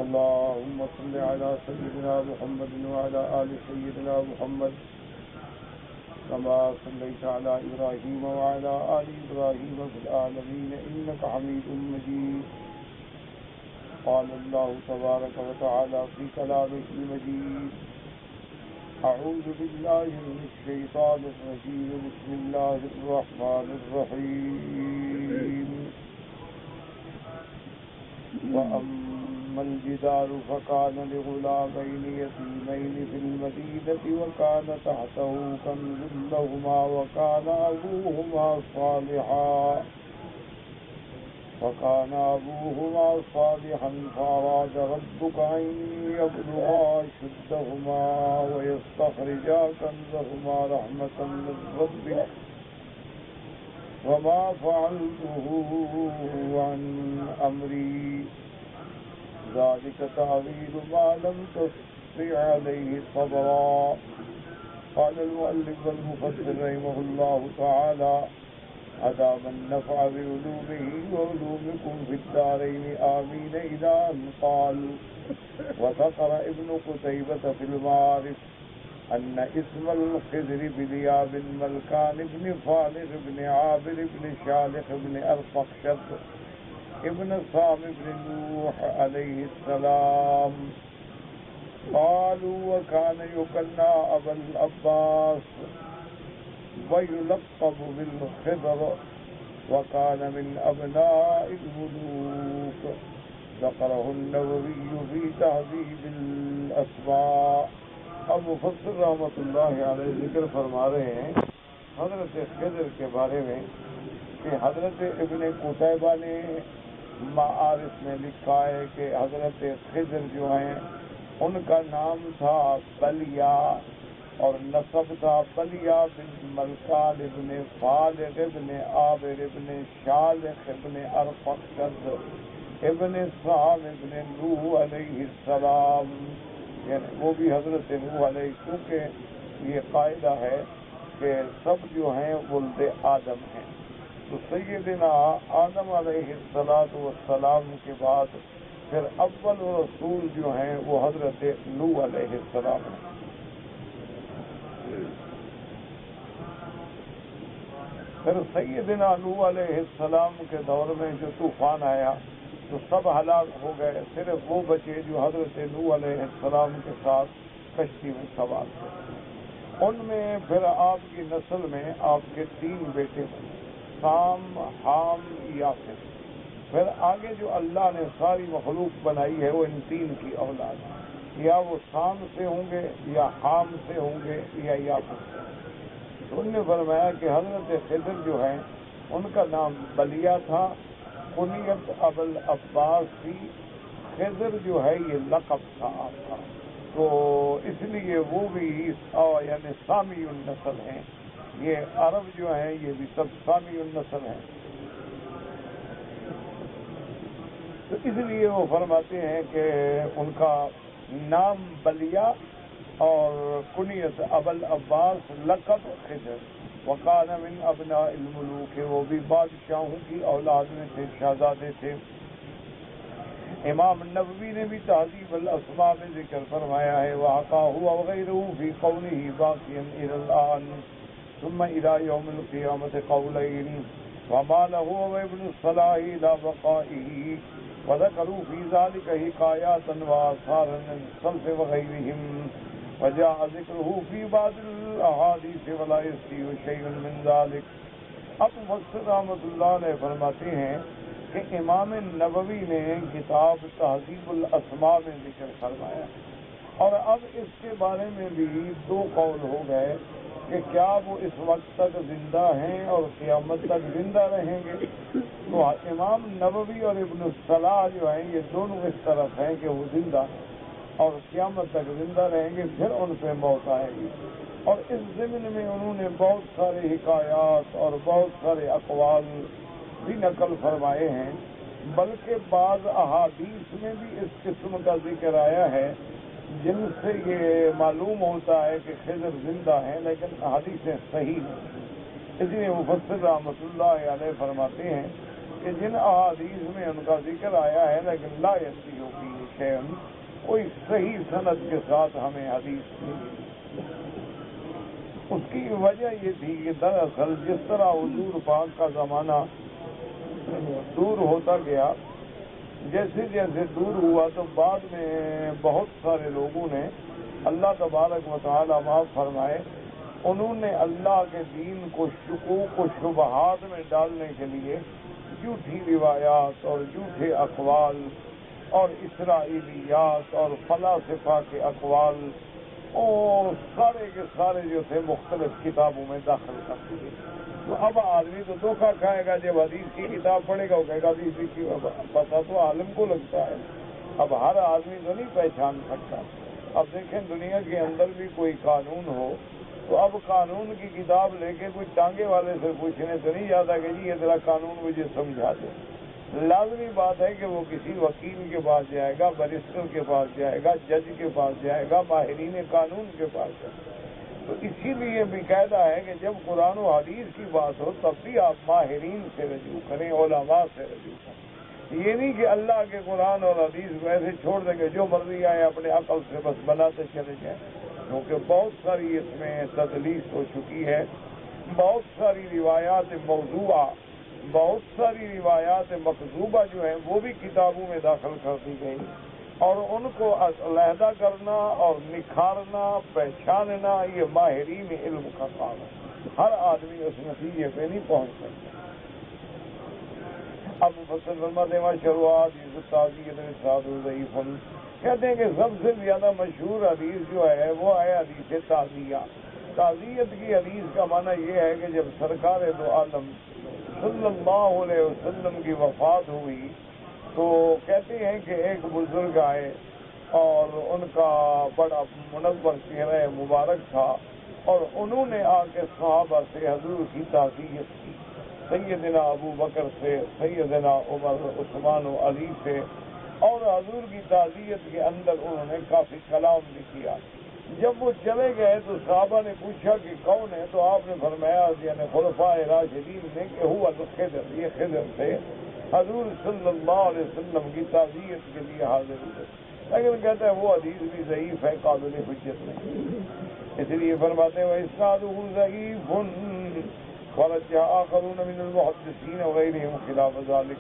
اللهم صل على سيدنا محمد وعلى آل سيدنا محمد كما صليت على إبراهيم وعلى آل إبراهيم في العالمين إنك حميد مجيد. قال الله تبارك وتعالى في كلامه المجيد: أعوذ بالله من الشيطان الرجيم بسم الله الرحمن الرحيم. وأما الجدار فكان لغلامين يتيمين في المدينة وكان تحته كنز لهما وكان أبوهما صالحا فأراد ربك أن يبلغا أشدهما ويستخرجا كنزهما رحمة من ربك وما فعلته عن أمري ذلك تأويل ما لم تستطع عليه صبرا. قال المؤلف والمفسر رحمه الله تعالى: أدام النفع بعلومه وعلومكم في الدارين آمين. إلى أن قال: وذكر ابن قتيبة في المعارف أن اسم الخضر بليا بن ملكان بن فالغ بن عابر بن شالخ بن أرفخشد ابن سام بن نوح عليه السلام. قالوا: وكان يكنى أبا العباس ويلقب بالخضر وكان من أبناء الملوك. ذكره النووي في تهذيب الأسماء. اب مفسر رحمۃ اللہ علیہ ذکر فرما رہے ہیں حضرت خضر کے بارے میں کہ حضرت ابن قتیبہ نے معارف میں لکھا ہے کہ حضرت خضر جو ہیں ان کا نام تھا بلیا اور نسب تھا بلیا بن ملکان ابن فالغ ابن عابر ابن شالخ ابن ارفخشد ابن سام ابن نوح علیہ السلام. یعنی وہ بھی حضرت نوح علیہ، کیونکہ یہ قاعدہ ہے کہ سب جو ہیں ولد آدم ہیں، تو سیدنا آدم علیہ السلام کے بعد پھر اول رسول جو ہیں وہ حضرت نوح علیہ السلام ہیں. پھر سیدنا نوح علیہ السلام کے دور میں جو طوفان آیا تو سب ہلاک ہو گئے، صرف وہ بچے جو حضرت نوح علیہ السلام کے ساتھ کشتی میں سوار تھے. ان میں پھر آپ کی نسل میں آپ کے 3 بیٹے بنے: سام، حام، یافت. پھر آگے جو اللہ نے ساری مخلوق بنائی ہے وہ ان 3 کی اولاد، یا وہ سام سے ہوں گے یا حام سے ہوں گے یا یافت سے. تو ان نے فرمایا کہ حضرت خضر جو ہیں ان کا نام بلیا تھا، کنیت ابو العباس تھی. خضر جو ہے یہ لقب تھا آپ کا، تو اس لیے وہ بھی یعنی سامی النسل ہیں. یہ عرب جو ہیں یہ بھی سب سامی النسل ہیں. تو اس لیے وہ فرماتے ہیں کہ ان کا نام بلیا اور کنیت ابو العباس، لقب خضر. وکان من ابناء الملوک، وہ بھی بادشاہوں کی اولاد میں تھے، شہزادے تھے. امام نووی نے بھی تہذیب الاسماء میں ذکر فرمایا ہے: وَحَقَاهُ وَغَيْرُهُ فِي قَوْلِهِ بَاقِيًا إِلَى الْآنِ ثُمَّ إِلَى يَوْمِ الْقِيَامَةِ قَوْلَيْنِ وَمَا لَهُ وَابْنُ الصَّلَاحِ إِلَى بَقَائِهِ. وَذَكَرُوا فِي ذَلِكَ حِكَايَاتًا وَآثَارًا عَنِ السَّلَفِ وَغَيْرِهِمْ وجاء ذکرہ فی بعض الاحادیث ولا یستطیع شیء من ذلک. اب مفسر رحمۃ اللہ علیہ فرماتے ہیں کہ امام نووی نے کتاب تہذیب الاسماء میں ذکر فرمایا، اور اب اس کے بارے میں بھی 2 قول ہو گئے کہ کیا وہ اس وقت تک زندہ ہیں اور قیامت تک زندہ رہیں گے. تو امام نووی اور ابن الصلاح جو ہیں یہ دونوں اس طرف ہیں کہ وہ زندہ اور قیامت تک زندہ رہیں گے، پھر ان پہ موت آئے گی. اور اس ضمن میں انہوں نے بہت سارے حکایات اور بہت سارے اقوال بھی نقل فرمائے ہیں، بلکہ بعض احادیث میں بھی اس قسم کا ذکر آیا ہے جن سے یہ معلوم ہوتا ہے کہ خضر زندہ ہیں، لیکن حدیثیں صحیح نہیں. اس لیے مفسر رحمۃ اللہ علیہ فرماتے ہیں کہ جن احادیث میں ان کا ذکر آیا ہے لیکن لا یصح فیہ شیئن، کوئی صحیح سند کے ساتھ ہمیں حدیث نہیں ملی۔ اس کی وجہ یہ تھی کہ دراصل جس طرح حضور پاک کا زمانہ دور ہوتا گیا، جیسے جیسے دور ہوا تو بعد میں بہت سارے لوگوں نے، اللہ تبارک و تعالی معاف فرمائے، انہوں نے اللہ کے دین کو شکوک و شبہات میں ڈالنے کے لیے جھوٹی روایات اور جھوٹے اقوال اور اسرائیلیات اور فلاسفہ کے اقوال اور سارے کے سارے جو تھے مختلف کتابوں میں داخل کر دیے۔ تو اب آدمی تو دھوکہ کھائے گا، جب حدیث کی کتاب پڑھے گا وہ کہے گا حدیث کی پتہ تو عالم کو لگتا ہے، اب ہر آدمی تو نہیں پہچان سکتا۔ اب دیکھیں دنیا کے اندر بھی کوئی قانون ہو تو اب قانون کی کتاب لے کے کوئی ٹانگے والے سے پوچھنے تو نہیں جاتا کہ جی یہ ذرا قانون مجھے سمجھا دے۔ لازمی بات ہے کہ وہ کسی وکیل کے پاس جائے گا، بیرسٹر کے پاس جائے گا، جج کے پاس جائے گا، ماہرین قانون کے پاس جائے گا۔ تو اسی لیے باقاعدہ ہے کہ جب قرآن و حدیث کی بات ہو تب بھی آپ ماہرین سے رجوع کریں، علماء سے رجوع کریں۔ یہ نہیں کہ اللہ کے قرآن اور حدیث کو ایسے چھوڑ دیں کہ جو مرضی آئے اپنے عقل سے بس بناتے چلے جائیں، کیونکہ بہت ساری اس میں تدلیس ہو چکی ہے، بہت ساری روایات موضوعہ، بہت ساری روایات مکذوبہ جو ہیں وہ بھی کتابوں میں داخل کر دی گئی، اور ان کو علیحدہ کرنا اور نکھارنا، پہچاننا یہ ماہرین علم کا کام ہے۔ ہر آدمی اس نتیجے پہ نہیں پہنچ سکتا۔ اب مفسر فرماتے ہیں شروعات ضعیف، کہتے ہیں کہ سب سے زیادہ مشہور حدیث جو ہے وہ ہے حدیث تعزیہ۔ تعزیت کی حدیث کا معنی یہ ہے کہ جب سرکار دو عالم صلی اللہ علیہ وسلم کی وفات ہوئی تو کہتے ہیں کہ ایک بزرگ آئے اور ان کا بڑا منور چہرہ مبارک تھا، اور انہوں نے آ کے صحابہ سے حضور کی تعزیت کی، سیدنا ابو بکر سے، سیدنا عمر، عثمان و علی سے، اور حضور کی تعزیت کے اندر انہوں نے کافی کلام بھی کیا۔ جب وہ چلے گئے تو صحابہ نے پوچھا کہ کون ہے، تو آپ نے فرمایا یعنی خلفائے راشدین نے کہ ہوا الخضر، یہ خضر تھے، حضور صلی اللہ علیہ وسلم کی تعزیت کے لیے حاضر ہوئے۔ لیکن کہتے ہیں وہ حدیث بھی ضعیف ہے، قابل حجت نہیں، اس لیے فرماتے ہیں وَإِسْنَادُهُ ضَعِيفٌ وَرَجَّ آخَرُونَ مِنَ الْمُحَدِّثِينَ وَغَيْرِهِمْ خِلَافَ ذَلِكَ،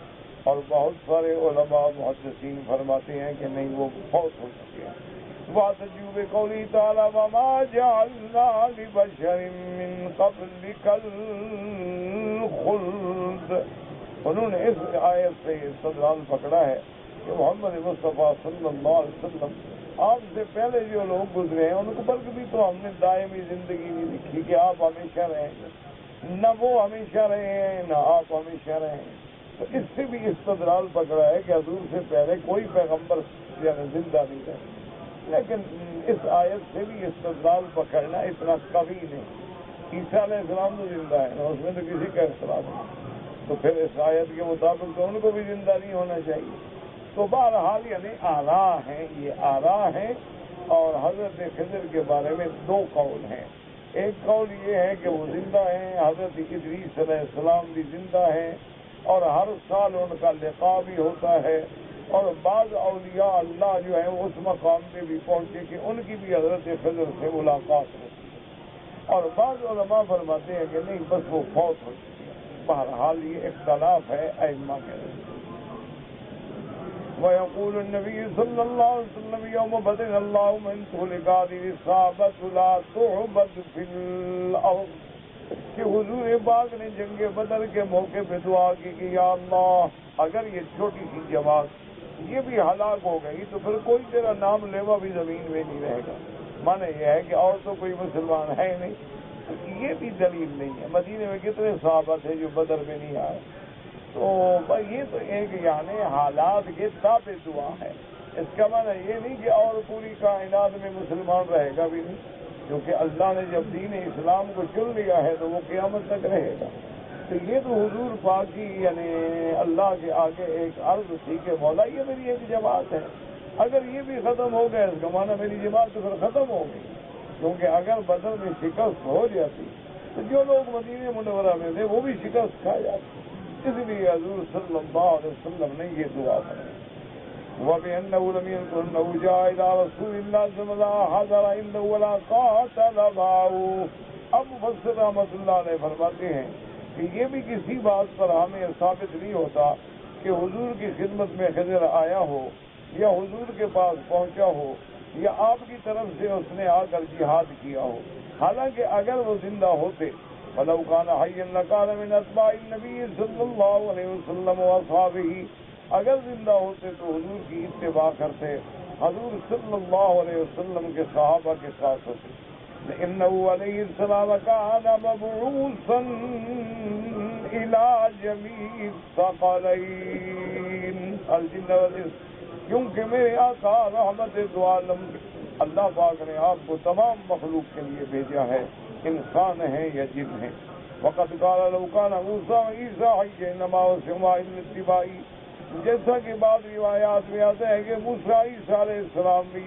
اور بہت سارے علماء محدثین فرماتے ہیں کہ نہیں وہ فوت ہو چکے ہیں۔ وَاعْتَجُوا بِقَوْلِهِ تَعَالَىٰ وَمَا جَعَلْنَا لِبَشَرٍ مِّن قَبْلِكَ الْخُلْدَ، انہوں نے اس آیت سے استدلال پکڑا ہے کہ محمد مصطفیٰ صلی اللہ علیہ وسلم آپ سے پہلے جو لوگ گزرے ہیں ان کو بلکہ بھی تو ہم نے دائمی زندگی نہیں لکھی کہ آپ ہمیشہ رہیں گے، نہ وہ ہمیشہ رہے ہیں نہ آپ ہمیشہ رہیں گے۔ تو اس سے بھی استدلال پکڑا ہے کہ حضور سے پہلے کوئی پیغمبر یعنی زندہ نہیں رہے، لیکن اس آیت سے بھی استدلال پکڑنا اتنا قوی نہیں۔ عیسیٰ علیہ السلام تو زندہ ہے، اس میں تو کسی کا اختلاف نہیں، تو پھر اس آیت کے مطابق تو ان کو بھی زندہ نہیں ہونا چاہیے۔ تو بہرحال یعنی آراء ہیں، یہ آراء ہیں، اور حضرت خضر کے بارے میں دو قول ہیں۔ ایک قول یہ ہے کہ وہ زندہ ہیں، حضرت ادریس علیہ السلام بھی زندہ ہیں، اور ہر سال ان کا لقاء بھی ہوتا ہے، اور بعض اولیاء اللہ جو ہیں وہ اس مقام پہ بھی پہنچے کہ ان کی بھی حضرت خضر سے ملاقات ہوتی ہے، اور بعض علماء فرماتے ہیں کہ نہیں بس وہ فوت ہو چکے ہیں۔ بہرحال یہ اختلاف ہے ائمہ کے اندر۔ ويقول النبي صلى الله عليه وسلم يوم بدر اللهم إن تهلك هذه الإصابة لا تعبد في الأرض، کہ حضور پاک نے جنگ بدر کے موقع پہ دعا کی کہ یا اللہ اگر یہ چھوٹی سی جماعت یہ بھی ہلاک ہو گئی تو پھر کوئی تیرا نام لیوا بھی زمین میں نہیں رہے گا۔ مانے یہ ہے کہ اور تو کوئی مسلمان ہے نہیں، یہ بھی دلیل نہیں ہے۔ مدینے میں کتنے صحابہ تھے جو بدر میں نہیں آئے، تو یہ تو ایک یعنی حالات کے تابع دعا ہے، اس کا معنی یہ نہیں کہ اور پوری کائنات میں مسلمان رہے گا بھی نہیں، کیونکہ اللہ نے جب دین اسلام کو چن لیا ہے تو وہ قیامت تک رہے گا۔ تو یہ تو حضور پاک کی یعنی اللہ کے آگے ایک عرض تھی کہ مولا یہ میری ایک جماعت ہے، اگر یہ بھی ختم ہو گئے اس کا معنی میری جماعت تو پھر ختم ہو گئی، کیونکہ اگر بدر میں شکست ہو جاتی تو جو لوگ مدینہ منورہ میں تھے وہ بھی شکست کھا جاتے، اس لیے حضور صلی اللہ علیہ وسلم نے یہ دعا فرمائی۔ وبأنه لم يذكر أنه جاء إلى رسول الله صلى الله عليه وسلم حضر عنده ولا قاتل معه. اب مفسر رحمۃ اللہ علیہ فرماتے ہیں کہ یہ بھی کسی بات پر ہمیں ثابت نہیں ہوتا کہ حضور کی خدمت میں خضر آیا ہو یا حضور کے پاس پہنچا ہو یا آپ کی طرف سے اس نے آ کر جہاد کیا ہو. حالانکہ اگر وہ زندہ ہوتے وَلَوْ كَانَ حَيًّا لَكَانَ مِنْ أَتْبَاعِ النَّبِيِّ صلی اللہ علیہ وسلم وَأَصْحَابِهِ. اگر زندہ ہوتے تو حضور کی اتباع کرتے, حضور صلی اللہ علیہ وسلم کے صحابہ کے ساتھ ہوتے. إِنَّهُ عَلَيْهِ السَّلَامَ كَانَ مَبْعُوثًا إِلَى جَمِيعِ الثَّقَلَيْنِ الْجِنِّ وَالْإِنسِ. کیونکہ میرے آقا رحمت دو عالم اللہ پاک نے آپ کو تمام مخلوق کے لیے بھیجا ہے, انسان ہیں یا جن ہیں. وَقَدْ قَالَ لَوْ كَانَ مُوسَىٰ وَعِيسَىٰ حَيًّا إِنَّمَا وَسِعُهُمَا إِلَّا اتِّبَاعِي. جیسا کہ بعض روایات میں آتا ہے کہ موسیٰ عیسیٰ علیہ السلام بھی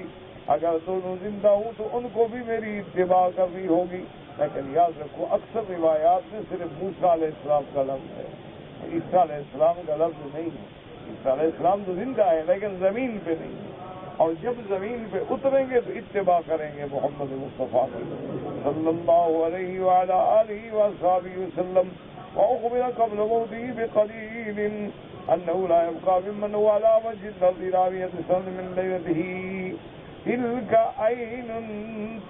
اگر دونوں زندہ ہوں تو ان کو بھی میری اتباع کرنی ہوگی. لیکن یاد رکھو اکثر روایات میں صرف موسیٰ علیہ السلام کا لفظ ہے, عیسیٰ علیہ السلام کا لفظ نہیں ہے. عیسیٰ علیہ السلام تو زندہ ہے لیکن زمین پہ نہیں ہے, اور جب زمین پہ اتریں گے تو اتباع کریں گے محمد مصطفیٰ صلی اللہ علیہ وعلی آلہ وصحبہ وسلم. وأخبر قبل موته بقليل أنه لا يبقى ممن هو على وجه الأرض راوية سن من ليلته تلك عين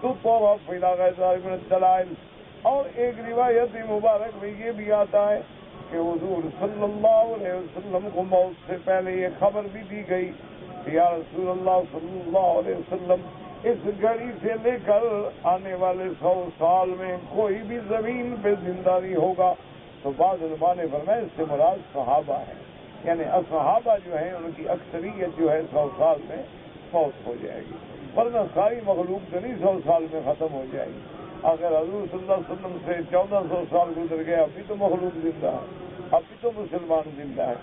تطرف إلى غير ذلك من الدلائل. اور ایک روایت مبارک میں یہ بھی آتا ہے کہ حضور صلی اللہ علیہ وسلم کو موت سے پہلے یہ خبر بھی دی گئی کہ یا رسول اللہ صلی اللہ علیہ وسلم اس گھڑی سے لے کر آنے والے 100 سال میں کوئی بھی زمین پہ زندہ نہیں ہوگا. تو بعض علماء نے فرمایا اس سے مراد صحابہ ہیں, یعنی صحابہ جو ہیں ان کی اکثریت جو ہے 100 سال میں فوت ہو جائے گی, ورنہ ساری مخلوق تو نہیں 100 سال میں ختم ہو جائے گی. اگر حضور صلی اللہ علیہ وسلم سے 1400 سال گزر گئے ابھی تو مخلوق زندہ ہے, ابھی تو مسلمان زندہ ہے.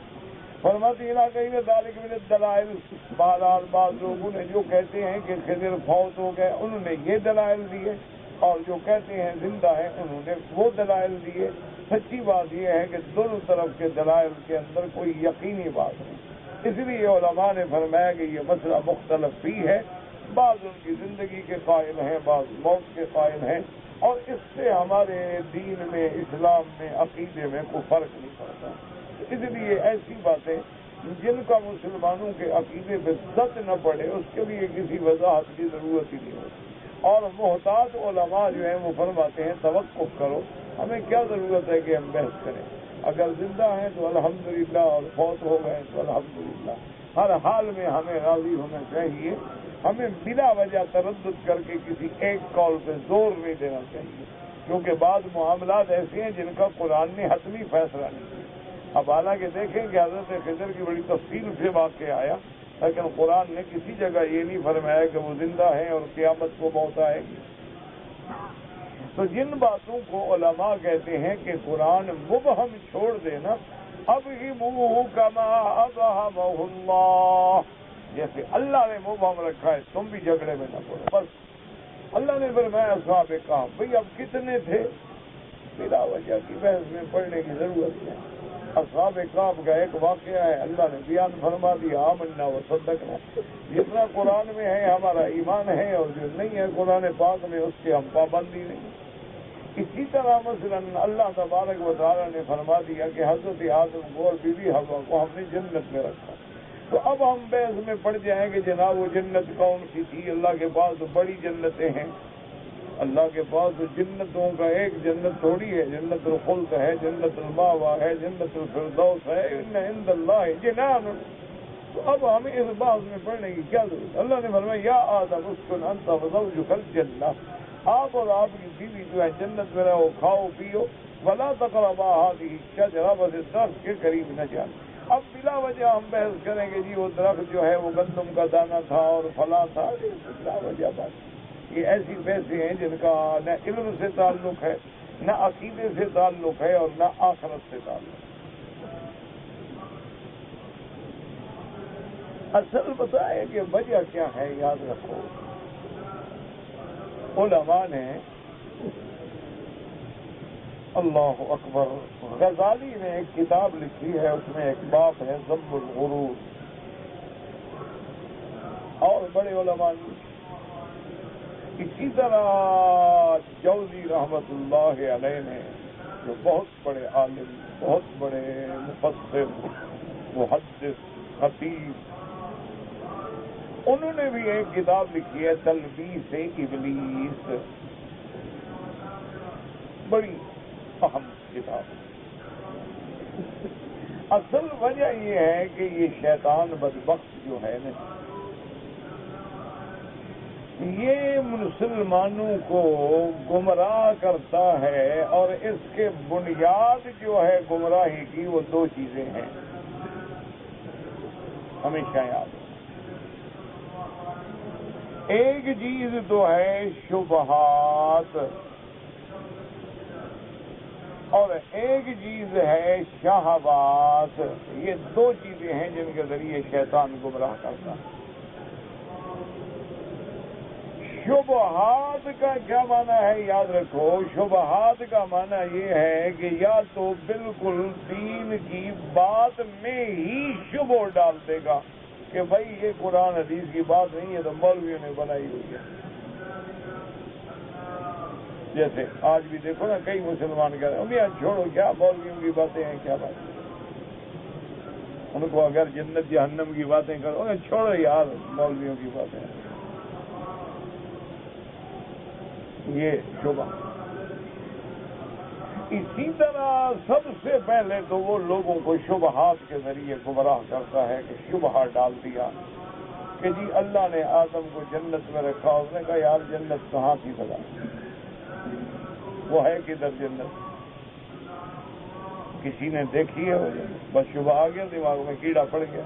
فرماتی علاقے میں ذالک من الدلائل. بہرحال بعض لوگوں نے جو کہتے ہیں کہ خضر فوت ہو گئے انہوں نے یہ دلائل دیے, اور جو کہتے ہیں زندہ ہیں انہوں نے وہ دلائل دیے. سچی بات یہ ہے کہ دونوں طرف کے دلائل کے اندر کوئی یقینی بات نہیں. اس لیے علماء نے فرمایا کہ یہ مسئلہ مختلف بھی ہے, بعض ان کی زندگی کے قائل ہیں, بعض موت کے قائل ہیں, اور اس سے ہمارے دین میں, اسلام میں, عقیدے میں کوئی فرق نہیں پڑتا. اس لیے ایسی باتیں جن کا مسلمانوں کے عقیدے پہ زد نہ پڑے اس کے لیے کسی وضاحت کی ضرورت ہی نہیں ہوتی. اور محتاط علماء جو ہیں وہ فرماتے ہیں توقف کرو, ہمیں کیا ضرورت ہے کہ ہم بحث کریں, اگر زندہ ہیں تو الحمدللہ اور فوت ہو گئے تو الحمدللہ. ہر حال میں ہمیں راضی ہونا چاہیے, ہمیں بلا وجہ تردد کر کے کسی ایک قول پہ زور نہیں دینا چاہیے, کیونکہ بعض معاملات ایسے ہیں جن کا قرآن نے حتمی فیصلہ نہیں کیا. اب حالانکہ دیکھیں کہ حضرت خضر کی بڑی تفصیل سے واقعہ آیا, لیکن قرآن نے کسی جگہ یہ نہیں فرمایا کہ وہ زندہ ہیں اور قیامت کو موت آئے گی. تو جن باتوں کو علماء کہتے ہیں کہ قرآن مبہم چھوڑ دینا, اب ہی منہ کما ابہمہ اللہ, جیسے اللہ نے مبہم رکھا ہے تم بھی جھگڑے میں نہ پڑو. بس اللہ نے فرمایا اصحاب کہف, بھئی اب کتنے تھے, بلا وجہ کی بحث میں پڑھنے کی ضرورت ہے. اصحاب کہف کا ایک واقعہ ہے, اللہ نے بیان فرما دیا آمنا و صدقنا. جتنا قرآن میں ہے ہمارا ایمان ہے, اور جو نہیں ہے قرآن پاک میں اس کی ہم پابندی نہیں. اسی طرح مثلا اللہ تبارک و تعالیٰ نے فرما دیا کہ حضرت آدم کو اور بیوی حوا کو ہم نے جنت میں رکھا. تو اب ہم بحث میں پڑ جائیں کہ جناب وہ جنت کون سی تھی. اللہ کے پاس تو بڑی جنتیں ہیں, اللہ کے پاس تو جنتوں کا ایک جنت تھوڑی ہے. جنت الخلد ہے, جنت الماوا ہے, جنت الفردوس ہے, ان عند اللہ جنان. تو اب ہمیں اس بات میں پڑھنے کی کیا ضرورت. اللہ نے فرمایا یا آدم اسکن انت وزوجک الجنہ, آپ اور آپ کی بیوی جو ہے جنت میں رہو, کھاؤ پیو, ولا تقربا هذه الشجرہ, بس اس درخت کے قریب نہ جانا. اب بلا وجہ ہم بحث کریں گے جی وہ درخت جو ہے وہ گندم کا دانہ تھا اور فلاں تھا, بلا وجہ بات. یہ ایسی بحثیں ہیں جن کا نہ علم سے تعلق ہے, نہ عقیدے سے تعلق ہے, اور نہ آخرت سے تعلق ہے. اصل بتائے کہ وجہ کیا ہے, یاد رکھو علماء نے, اللہ اکبر, غزالی نے ایک کتاب لکھی ہے, اس میں ایک باب ہے ذم الغرور. اور بڑے علماء نے. اسی طرح جوزی رحمت اللہ علیہ نے جو بہت بڑے عالم، بہت بڑے مفسر، محدث، خطیب، انہوں نے بھی ایک کتاب لکھی ہے تلبیس ابلیس، بڑی اہم کتاب. اصل وجہ یہ ہے کہ یہ شیطان بدبخت جو ہے نا، یہ مسلمانوں کو گمراہ کرتا ہے، اور اس کے بنیاد جو ہے گمراہی کی وہ دو چیزیں ہیں، ہمیشہ یاد. ایک چیز تو ہے شبہات، اور ایک چیز ہے شہوات. یہ دو چیزیں ہیں جن کے ذریعے شیطان گمراہ کرتا ہے. شبہات کا کیا معنی ہے یاد رکھو. شبہات کا معنی یہ ہے کہ یا تو بالکل دین کی بات میں ہی شبہ ڈال دے گا کہ بھائی یہ قرآن حدیث کی بات نہیں ہے، تو مولویوں نے بنائی ہوئی ہے. جیسے آج بھی دیکھو نا، کئی مسلمان کہہ رہے ہیں یار چھوڑو، کیا مولویوں کی باتیں ہیں، کیا بات. ان کو اگر جنت جہنم کی باتیں کرو، چھوڑو یار مولویوں کی باتیں ہیں. یہ شبہ. اسی طرح سب سے پہلے تو وہ لوگوں کو شبہات کے ذریعے گمراہ کرتا ہے کہ شبہ ڈال دیا کہ جی اللہ نے آدم کو جنت میں رکھا. اس نے کہا یار جنت کہاں تھی بتا، وہ ہے کدھر جنت، کسی نے دیکھی ہے وہ جنت؟ بس شبہ آ گیا دماغ میں، کیڑا پڑ گیا.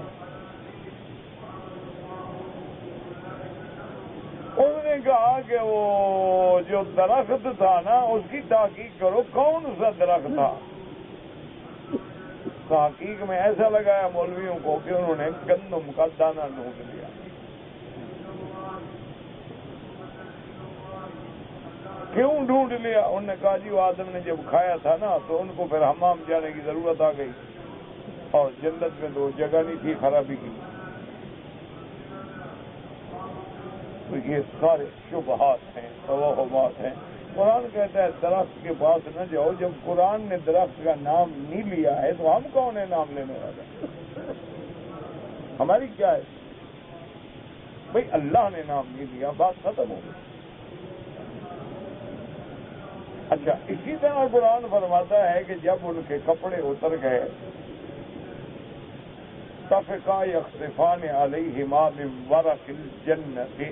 انہوں نے کہا کہ وہ جو درخت تھا نا اس کی تحقیق کرو، کون سا درخت تھا. تحقیق میں ایسا لگایا مولویوں کو کہ انہوں نے گندم کا دانہ ڈھونڈ لیا. کیوں ڈھونڈ لیا؟ انہوں نے کہا جی وہ آدم نے جب کھایا تھا نا تو ان کو پھر حمام جانے کی ضرورت آ گئی، اور جنت میں تو جگہ نہیں تھی خرابی کی. تو یہ سارے شبہات ہیں، توہمات ہیں. قرآن کہتا ہے درخت کے پاس نہ جاؤ. جب قرآن نے درخت کا نام نہیں لیا ہے تو ہم کون ہیں نام لینے والے؟ ہماری کیا ہے بھائی؟ اللہ نے نام نہیں لیا، بات ختم ہو گئی. اچھا، اسی طرح قرآن فرماتا ہے کہ جب ان کے کپڑے اتر گئے تفقا یخصفان علیہما من ورق الجنت،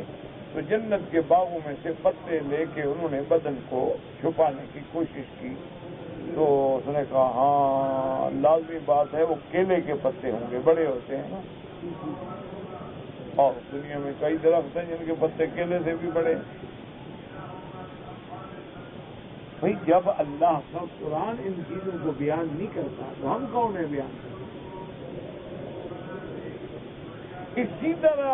تو جنت کے باغوں میں سے پتے لے کے انہوں نے بدن کو چھپانے کی کوشش کی. تو اس نے کہا ہاں لازمی بات ہے وہ کیلے کے پتے ہوں گے، بڑے ہوتے ہیں نا، اور دنیا میں کئی درخت ہیں جن کے پتے کیلے سے بھی بڑے. بھائی جب اللہ کا قرآن ان چیزوں کو بیان نہیں کرتا تو ہم کون ہیں بیان کرتے؟ اسی طرح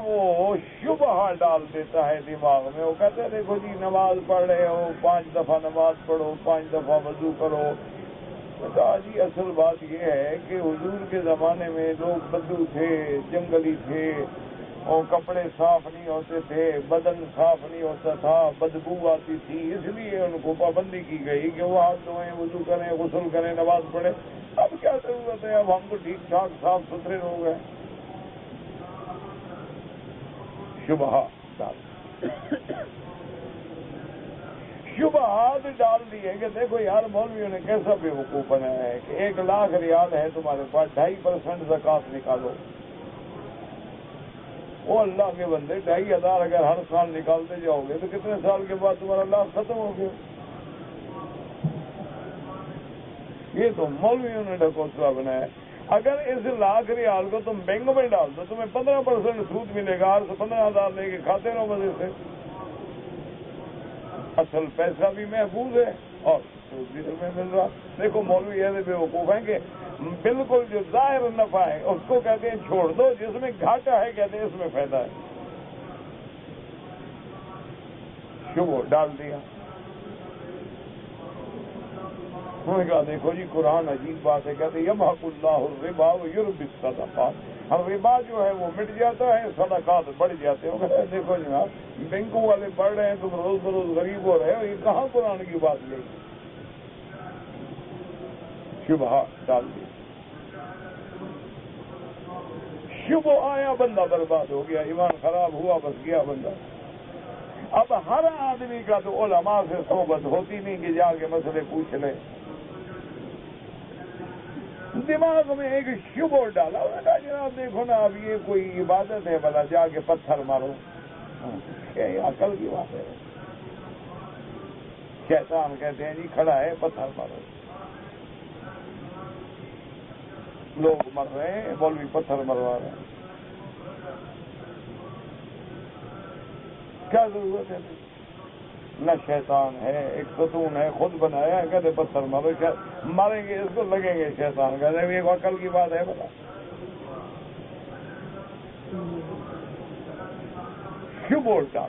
وہ شبہ ڈال دیتا ہے دماغ میں. وہ کہتے ہیں دیکھو جی نماز پڑھ رہے ہو، 5 دفعہ نماز پڑھو، 5 دفعہ وضو کرو. کہا جی اصل بات یہ ہے کہ حضور کے زمانے میں لوگ بدو تھے، جنگلی تھے، اور کپڑے صاف نہیں ہوتے تھے، بدن صاف نہیں ہوتا تھا، بدبو آتی تھی، اس لیے ان کو پابندی کی گئی کہ وہ ہاتھ دھوئیں، وضو کریں، غسل کریں، نماز پڑھیں. اب کیا ضرورت ہے؟ اب ہم تو ٹھیک ٹھاک صاف ستھرے لوگ ہیں. شبہات ڈال دیے کہ دیکھو یار مولویوں نے کیسا بے وقوف بنایا ہے کہ 1 لاکھ ریال ہے تمہارے پاس، 2.5% زکوٰۃ نکالو. وہ اللہ کے بندے 2,500 اگر ہر سال نکالتے جاؤ گے تو کتنے سال کے بعد تمہارا لاکھ ختم ہو گیا. یہ تو مولویوں نے ڈھکوسلا بنایا. اگر اس 1,00,000 ریال کو تم بینک میں ڈال دو تمہیں 15% سود ملے گا. 15,000 لے کے کھاتے رہو مزے سے. اصل پیسہ بھی محفوظ ہے اور سود بھی تمہیں مل رہا. دیکھو مولوی ایسے بے وقوف ہیں کہ بالکل جو ظاہر نفع ہے اس کو کہتے ہیں چھوڑ دو، جس میں گھاٹا ہے کہتے ہیں اس میں فائدہ ہے. شبہ ڈال دیا. انہوں نے کہا دیکھو جی قرآن عجیب بات ہے، کہتے یمحق اللہ الربا ویربی الصدقات. اور ربا جو ہے وہ مٹ جاتا ہے، صدقات بڑھ جاتے ہیں۔ دیکھو جناب، بینکوں والے پڑھ رہے ہیں، تم روز بروز غریب ہو رہے ہو، یہ کہاں قرآن کی بات لے گی؟ شبہ ڈال دی، شبہ آیا، بندہ برباد ہو گیا، ایمان خراب ہوا، بس گیا بندہ۔ اب ہر آدمی کا تو علماء سے صحبت ہوتی نہیں کہ جا کے مسئلے پوچھ لے، دماغ میں ایک شبہ ڈالا، انہوں نے کہا جناب دیکھو نا، اب یہ کوئی عبادت ہے بھلا جا کے پتھر مارو؟ یہ عقل کی بات ہے؟ شیطان کہتے ہیں جی کھڑا ہے پتھر مارو، لوگ مر رہے ہیں، مولوی پتھر مروا رہے ہیں، کیا ضرورت ہے؟ نہ شیطان ہے، ایک ستون ہے، خود بنایا ہے، کہتے پتھر مارو، ماریں گے اس کو، لگیں گے شیطان، کہتے ہیں یہ عقل کی بات ہے بتا؟ کیوں بولتا؟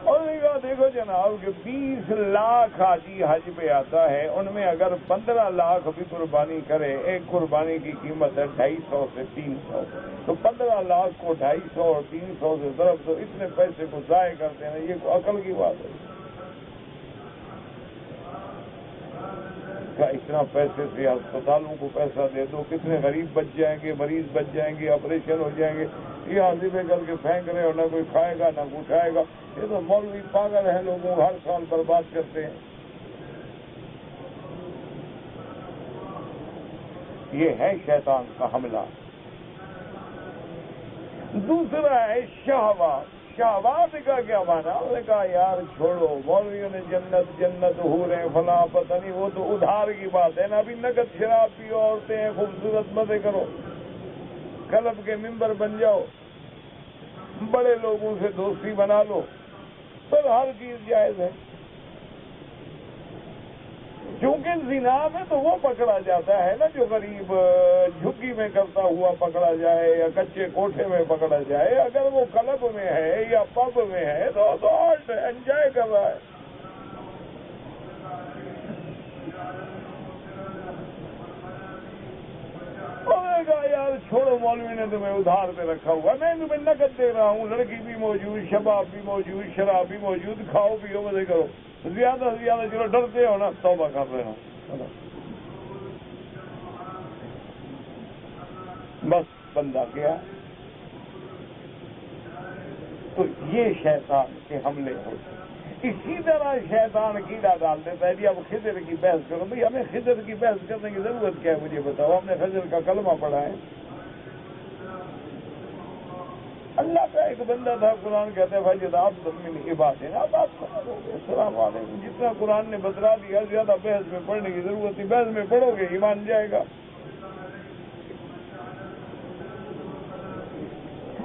اور دیکھو جناب کہ 20 لاکھ حاجی حج پہ آتا ہے، ان میں اگر 15 لاکھ بھی قربانی کرے، ایک قربانی کی قیمت ہے 250 سے 300، تو 15 لاکھ کو 250 اور 300 سے ضرب، تو اتنے پیسے کو ضائع کرتے ہیں، یہ عقل کی بات ہے؟ اتنا پیسے سے ہسپتالوں کو پیسہ دے دو، کتنے غریب بچ جائیں گے، مریض بچ جائیں گے، آپریشن ہو جائیں گے، یہ عازبے کر کے پھینک رہے ہو، نہ کوئی کھائے گا نہ کوئی اٹھائے گا، یہ تو مولوی پاگل ہیں، لوگوں ہر سال برباد کرتے ہیں۔ یہ ہے شیطان کا حملہ۔ دوسرا ہے شہوات۔ شہوات کا کیا مانا؟ انہوں نے کہا یار چھوڑو، مولویوں نے جنت جنت ہو رہے ہیں فلاں، پتہ نہیں، وہ تو ادھار کی بات ہے نا، ابھی نقد شراب پیو، عورتیں ہیں، خوبصورت مزے کرو، کلب کے ممبر بن جاؤ، بڑے لوگوں سے دوستی بنا لو، سب ہر چیز جائز ہے۔ کیونکہ زنا میں تو وہ پکڑا جاتا ہے نا جو غریب جھگی میں کرتا ہوا پکڑا جائے یا کچے کوٹھے میں پکڑا جائے، اگر وہ کلب میں ہے یا پب میں ہے تو آرٹ انجوائے کر رہا ہے۔ کہا یار چھوڑو، مولوی نے تمہیں ادھار پہ رکھا ہوا، میں تمہیں نقد دے رہا ہوں، لڑکی بھی موجود، شباب بھی موجود، شراب بھی موجود، کھاؤ پیو مزے کرو، زیادہ سے زیادہ چلو ڈرتے ہو نا، توبہ کر رہے ہو، بس بندہ گیا۔ تو یہ شیطان کے حملے ہوتے ہیں۔ اسی طرح شیطان کیڑا ڈال دیتا ہے جی اب خضر کی بحث کرو، بھائی ہمیں خضر کی بحث کرنے کی ضرورت کیا ہے؟ مجھے بتاؤ، ہم نے خضر کا کلمہ پڑھا ہے؟ اللہ کا ایک بندہ تھا، قرآن کہتا ہے بھائی آپ من عبادنا، اب آپ سمجھو گے، السلام علیکم، جتنا قرآن نے بتلا دیا، زیادہ بحث میں پڑھنے کی ضرورت نہیں، بحث میں پڑھو گے ایمان جائے گا۔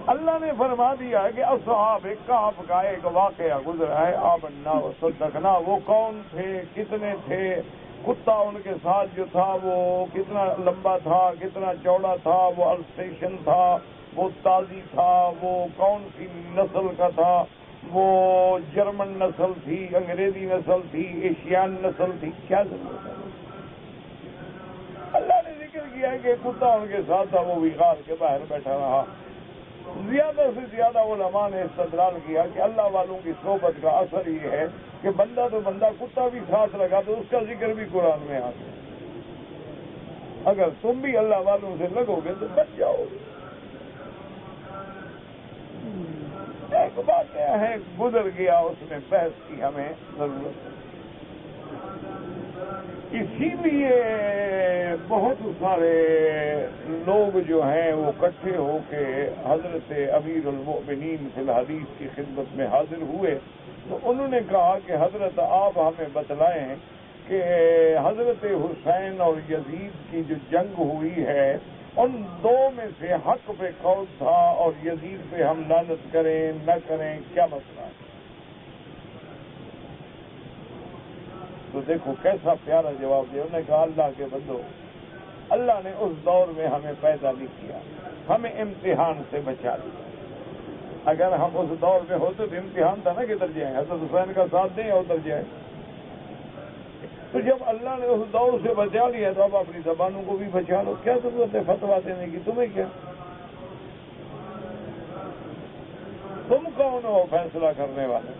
اللہ نے فرما دیا کہ اصحاب کہف کا ایک واقعہ گزرا ہے، آمنا و صدقنا، وہ کون تھے، کتنے تھے، کتا ان کے ساتھ جو تھا وہ کتنا لمبا تھا، کتنا چوڑا تھا، وہ السٹیشن تھا، وہ تازی تھا، وہ کون سی نسل کا تھا، وہ جرمن نسل تھی، انگریزی نسل تھی، ایشین نسل تھی، کیا ضرورت ہے؟ اللہ نے ذکر کیا کہ کتا ان کے ساتھ تھا، وہ بھی غار کے باہر بیٹھا رہا۔ زیادہ سے زیادہ علماء نے استدلال کیا کہ اللہ والوں کی صحبت کا اثر یہ ہے کہ بندہ تو بندہ، کتا بھی ساتھ لگا تو اس کا ذکر بھی قرآن میں آتا ہے۔ اگر تم بھی اللہ والوں سے لگو گے تو بچ جاؤ گے۔ ایک بات ہے، گزر گیا، اس میں بحث کی ہمیں ضرورت ہے۔ اسی لیے بہت سارے لوگ جو ہیں وہ اکٹھے ہو کے حضرت امیر المؤمنین فی الحدیث کی خدمت میں حاضر ہوئے، تو انہوں نے کہا کہ حضرت آپ ہمیں بتلائیں کہ حضرت حسین اور یزید کی جو جنگ ہوئی ہے، ان دو میں سے حق پہ کون تھا، اور یزید پہ ہم لعنت کریں نہ کریں، کیا مسئلہ ہے؟ تو دیکھو کیسا پیارا جواب دیا، انہوں نے کہا اللہ کے بندو، اللہ نے اس دور میں ہمیں پیدا نہیں کیا، ہمیں امتحان سے بچا دیا۔ اگر ہم اس دور میں ہوتے تو امتحان تھا نا کہ ادھر جائیں، حضرت حسین کا ساتھ دیں یا ادھر جائیں۔ تو جب اللہ نے اس دور سے بچا لیا تو اب اپنی زبانوں کو بھی بچا لو. کیا ضرورت ہے فتوا دینے کی؟ تمہیں کیا؟ تم کون ہو فیصلہ کرنے والے؟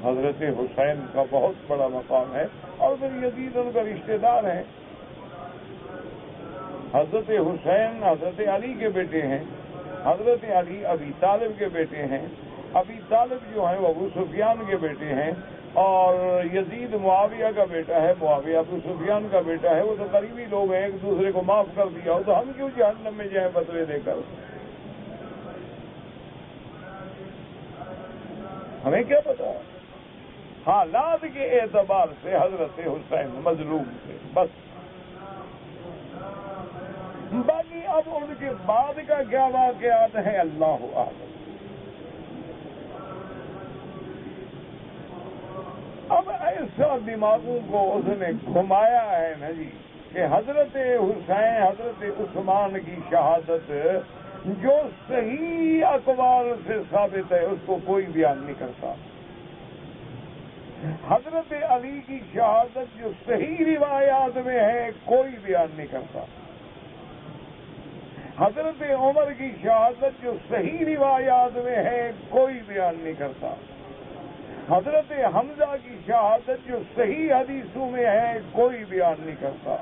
حضرت حسین کا بہت بڑا مقام ہے اور پھر یزید ان کا رشتہ دار ہے. حضرت حسین حضرت علی کے بیٹے ہیں. حضرت علی ابی طالب کے بیٹے ہیں. ابی طالب جو ہیں وہ ابو سفیان کے بیٹے ہیں. اور یزید معاویہ کا بیٹا ہے. معاویہ ابو سفیان کا بیٹا ہے. وہ تو قریبی لوگ ہیں, ایک دوسرے کو معاف کر دیا ہو تو ہم کیوں جہنم میں جائیں فتوے دے کر؟ ہمیں کیا پتا؟ حالات کے اعتبار سے حضرت حسین مظلوم تھے بس. باقی اب ان کے بعد کا کیا واقعات ہیں اللہ اعلم. اب ایسا دماغوں کو اس نے گھمایا ہے نا جی کہ حضرت حسین حضرت عثمان کی شہادت جو صحیح اقوال سے ثابت ہے اس کو کوئی بیان نہیں کرتا. حضرت علی کی شہادت جو صحیح روایات میں ہے کوئی بیان نہیں کرتا. حضرت عمر کی شہادت جو صحیح روایات میں ہے کوئی بیان نہیں کرتا. حضرت حمزہ کی شہادت جو صحیح حدیثوں میں ہے کوئی بیان نہیں کرتا.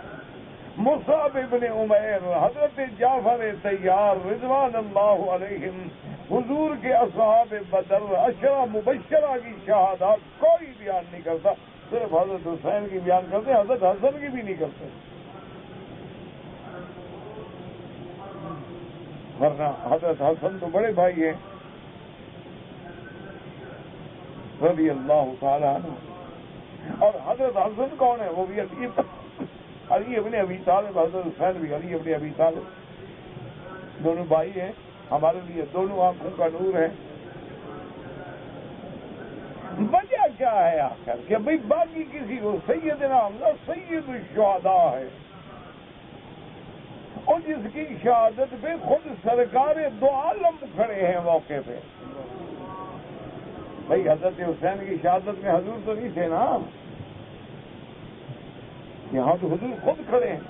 مصعب ابن عمیر, حضرت جعفر طیار رضوان اللہ علیہم, حضور کے اصحاب بدر, عشرہ مبشرہ کی شہادات کوئی بیان نہیں کرتا. صرف حضرت حسین کی بیان کرتے, حضرت حسن کی بھی نہیں کرتے. ورنہ حضرت حسن تو بڑے بھائی ہیں رضی اللہ تعالیٰ عنہ. اور حضرت حسن کون ہے؟ وہ بھی علی ابن ابی طالب. حضرت حسین بھی علی ابن ابی طالب. دونوں بھائی ہیں ہمارے لیے, دونوں آنکھوں کا نور ہے. وجہ کیا ہے آخر کہ بھئی باقی کسی کو سیدنا حمزہ سید الشہداء ہے, اور جس کی شہادت پہ خود سرکار دو عالم کھڑے ہیں موقع پہ. بھئی حضرت حسین کی شہادت میں حضور تو نہیں تھے نا, یہاں تو حضور خود کھڑے ہیں.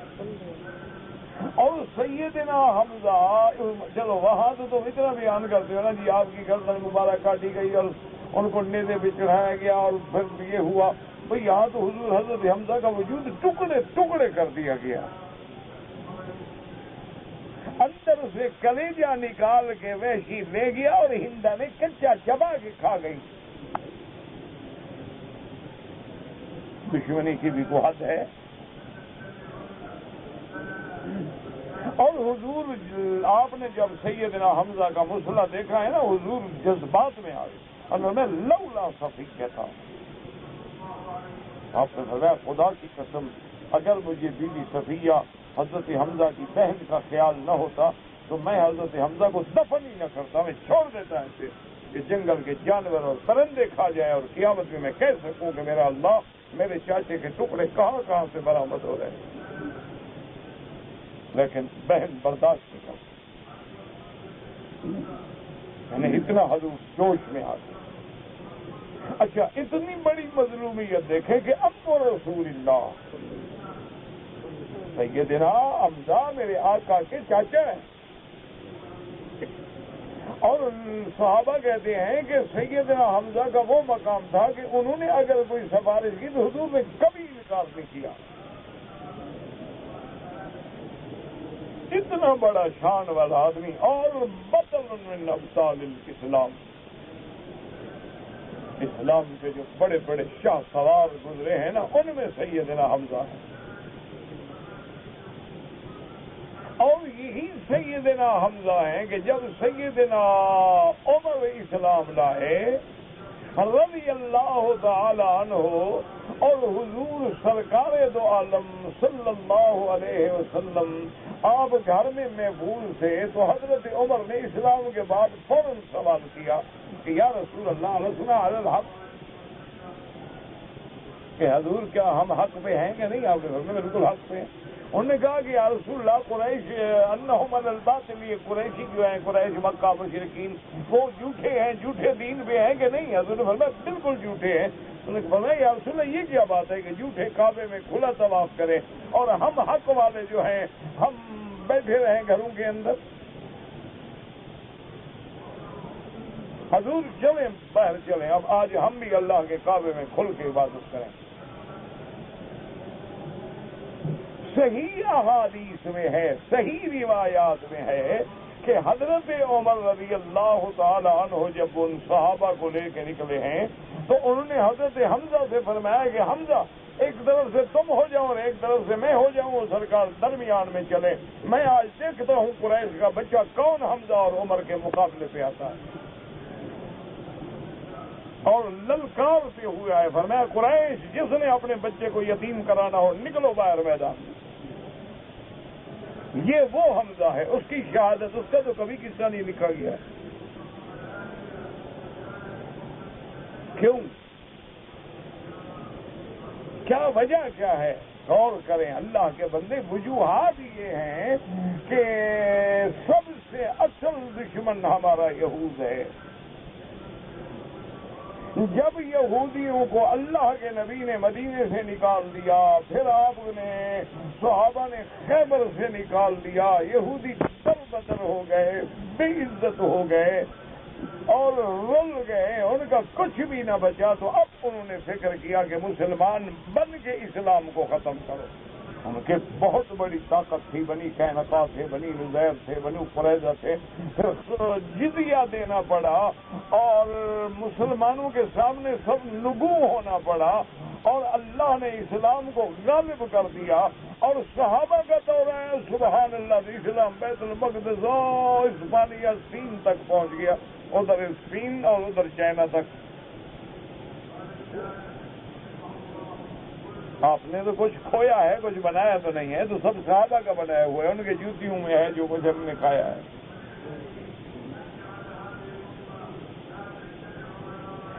اور سیدنا حمزہ, چلو وہاں تو تم اتنا بیان کرتے ہو نا جی آپ کی گردن مبارک کاٹی گئی اور ان کو نیزے پہ چڑھایا گیا اور پھر یہ ہوا. بھئی یہاں تو حضور حضرت حمزہ کا وجود ٹکڑے ٹکڑے کر دیا گیا, اندر سے کلیجہ نکال کے وحشی لے گیا اور ہندا نے کچا چبا کے کھا گئی. دشمنی کی بھی کو حد ہے. اور حضور آپ نے جب سیدنا حمزہ کا مسئلہ دیکھا ہے نا, حضور جذبات میں آ گئے. انہوں نے لولا صفیہ تھا, آپ نے فرمایا خدا کی قسم اگر مجھے بی بی صفیہ حضرت حمزہ کی بہن کا خیال نہ ہوتا تو میں حضرت حمزہ کو دفن ہی نہ کرتا, میں چھوڑ دیتا ایسے کہ جنگل کے جانور اور پرندے کھا جائے اور قیامت میں کہہ سکوں کہ میرا اللہ میرے چاچے کے ٹکڑے کہاں کہاں سے برآمد ہو رہے ہیں. لیکن بہن برداشت نہیں کرتی, یعنی اتنا حضور جوش میں آ گیا. اچھا اتنی بڑی مظلومیت دیکھیں کہ ابو رسول اللہ سیدنا حمزہ میرے آقا کے چاچا ہیں, اور صحابہ کہتے ہیں کہ سیدنا حمزہ کا وہ مقام تھا کہ انہوں نے اگر کوئی سفارش کی تو حضور نے کبھی انکار نہیں کیا. اتنا بڑا شان والا آدمی, اور بطل من ابطال الاسلام, اسلام کے جو بڑے بڑے شاہ سوار گزرے ہیں نا ان میں سیدنا حمزہ ہے. اور یہی سیدنا حمزہ ہیں کہ جب سیدنا عمر اسلام لائے رضی اللہ تعالی عنہ, اور حضور سرکار دو عالم صلی اللہ علیہ وسلم آپ گھر میں محفوظ تھے, تو حضرت عمر نے اسلام کے بعد فوراً سوال کیا کہ یا رسول اللہ لسنا علی الحق, کہ حضور کیا ہم حق پہ ہیں کہ نہیں؟ آپ کے گھر میں بالکل حق پہ ہیں. انہوں نے کہا کہ یا رسول اللہ قریش انہم علی الباطل, یہ قریشی جو ہیں قریش مکہ مشرکین وہ جھوٹے ہیں, جھوٹے دین پہ ہیں کہ نہیں؟ حضور نے فرمایا بالکل جھوٹے ہیں. انہوں نے فرمایا یا رسول اللہ یہ کیا بات ہے کہ جھوٹے کعبے میں کھلا طواف کریں اور ہم حق والے جو ہیں ہم بیٹھے رہیں گھروں کے اندر؟ حضور چلیں باہر چلیں، اب آج ہم بھی اللہ کے کعبے میں کھل کے عبادت کریں۔ صحیح احادیث میں ہے، صحیح روایات میں ہے کہ حضرت عمر رضی اللہ تعالی عنہ جب ان صحابہ کو لے کے نکلے ہیں تو انہوں نے حضرت حمزہ سے فرمایا کہ حمزہ ایک طرف سے تم ہو جاؤ اور ایک طرف سے میں ہو جاؤں، سرکار درمیان میں چلے، میں آج دیکھتا ہوں قریش کا بچہ کون حمزہ اور عمر کے مقابلے پہ آتا ہے۔ اور للکارتے ہوا ہے، فرمایا قریش جس نے اپنے بچے کو یتیم کرانا ہو نکلو باہر میدان میں۔ یہ وہ حمزہ ہے، اس کی شہادت، اس کا تو کبھی قصہ نہیں لکھا گیا۔ کیوں؟ کیا وجہ کیا ہے؟ غور کریں اللہ کے بندے، وجوہات یہ ہیں کہ سب سے اصل دشمن ہمارا یہود ہے۔ جب یہودیوں کو اللہ کے نبی نے مدینے سے نکال دیا، پھر آپ نے صحابہ نے خیبر سے نکال دیا، یہودی سر بدر ہو گئے، بے عزت ہو گئے اور رل گئے، ان کا کچھ بھی نہ بچا، تو اب انہوں نے فکر کیا کہ مسلمان بن کے اسلام کو ختم کرو۔ ان کے بہت بڑی طاقت تھی، بنی قینقاع تھے، بنی نذیر تھے، بنی قریظہ تھے، پھر جزیہ دینا پڑا اور مسلمانوں کے سامنے سب نگوں ہونا پڑا، اور اللہ نے اسلام کو غالب کر دیا، اور صحابہ کا دور ہے سبحان اللہ، اسلام بیت المقدس اسپانیہ سین تک پہنچ گیا، ادھر اسپین اور ادھر چائنا تک۔ آپ نے تو کچھ کھویا ہے، کچھ بنایا تو نہیں ہے، تو سب صحابہ کا بنایا ہوا ہے، ان کے جوتیوں میں ہے جو کچھ ہم نے کھایا ہے۔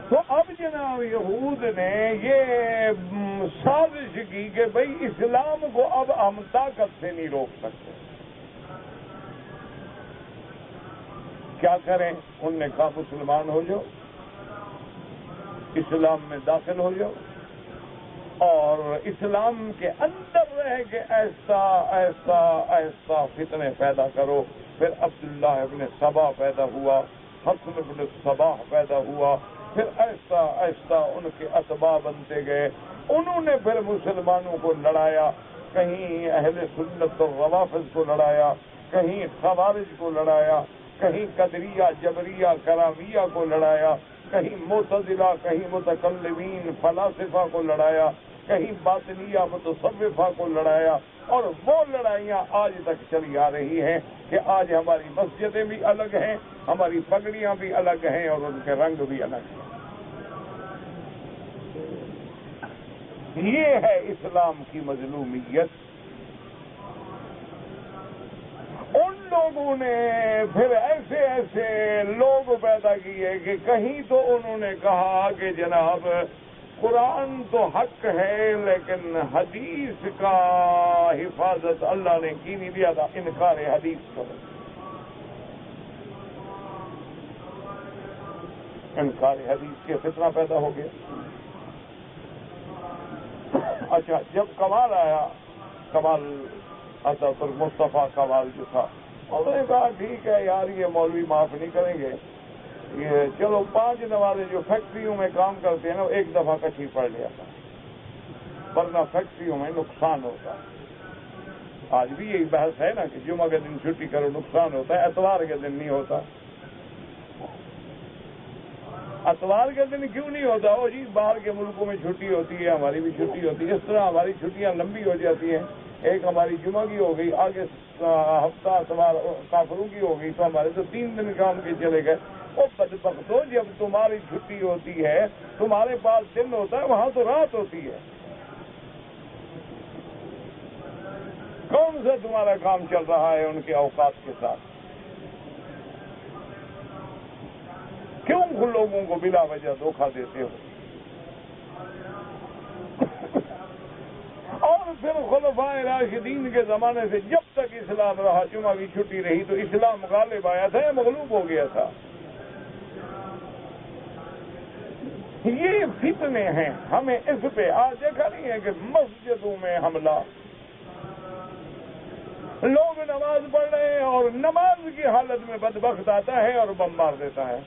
تو اب جناب یہود نے یہ سازش کی کہ بھئی اسلام کو اب ہم طاقت سے نہیں روک سکتے، کیا کریں؟ انہوں نے کہا مسلمان ہو جاؤ، اسلام میں داخل ہو جاؤ، اور اسلام کے اندر رہ کے ایسا ایسا ایسا فتنے پیدا کرو۔ پھر عبداللہ ابن سبا پیدا ہوا، حسن ابن صباح پیدا ہوا، پھر ایسا ایسا ان کے اتباع بنتے گئے۔ انہوں نے پھر مسلمانوں کو لڑایا، کہیں اہل سنت اور روافض کو لڑایا، کہیں خوارج کو لڑایا، کہیں قدریہ جبریہ کرامیہ کو لڑایا، کہیں معتزلہ، کہیں متکلمین فلاسفہ کو لڑایا، کہیں باطنیہ متصوفہ کو لڑایا، اور وہ لڑائیاں آج تک چلی آ رہی ہیں کہ آج ہماری مسجدیں بھی الگ ہیں، ہماری پگڑیاں بھی الگ ہیں، اور ان کے رنگ بھی الگ ہیں۔ یہ ہے اسلام کی مظلومیت۔ ان لوگوں نے پھر ایسے ایسے لوگ پیدا کیے کہ کہیں تو انہوں نے کہا کہ جناب قرآن تو حق ہے لیکن حدیث کا حفاظت اللہ نے کی نہیں دیا تھا، انکار حدیث کرو۔ انکار حدیث کے فتنہ پیدا ہو گیا۔ اچھا، جب کمال آیا، کمال حضرت مصطفیٰ کمال جو تھا، انہوں نے کہا ٹھیک ہے یار، یہ مولوی معاف نہیں کریں گے، یہ چلو 5 نوازے جو فیکٹریوں میں کام کرتے ہیں نا، ایک دفعہ کچھی پڑ لیا تھا، ورنہ فیکٹریوں میں نقصان ہوتا ہے۔ آج بھی یہی بحث ہے نا کہ جمعہ کے دن چھٹی کرو نقصان ہوتا ہے، اتوار کے دن نہیں ہوتا۔ اتوار کے دن کیوں نہیں ہوتا؟ وہ جی باہر کے ملکوں میں چھٹی ہوتی ہے، ہماری بھی چھٹی ہوتی ہے، اس طرح ہماری چھٹیاں لمبی ہو جاتی ہیں۔ ایک ہماری جمعہ کی ہو گئی، آگے ہفتہ اتوار کافروں کی ہو گئی، تو ہمارے تو 3 دن کام کے چلے گئے۔ وہ بدبختو، جب تمہاری چھٹی ہوتی ہے تمہارے پاس دن ہوتا ہے، وہاں تو رات ہوتی ہے۔ کون سا تمہارا کام چل رہا ہے ان کے اوقات کے ساتھ؟ کیوں لوگوں کو بلا وجہ دھوکہ دیتے ہو؟ اور پھر خلفائے راشدین کے زمانے سے جب تک اسلام رہا، جمعہ کی چھٹی رہی، تو اسلام غالب آیا تھا یا مغلوب ہو گیا تھا؟ یہ فتنے ہیں، ہمیں اس پہ آج دیکھا نہیں ہے کہ مسجدوں میں حملہ، لوگ نماز پڑھ رہے ہیں اور نماز کی حالت میں بدبخت آتا ہے اور بم مار دیتا ہے.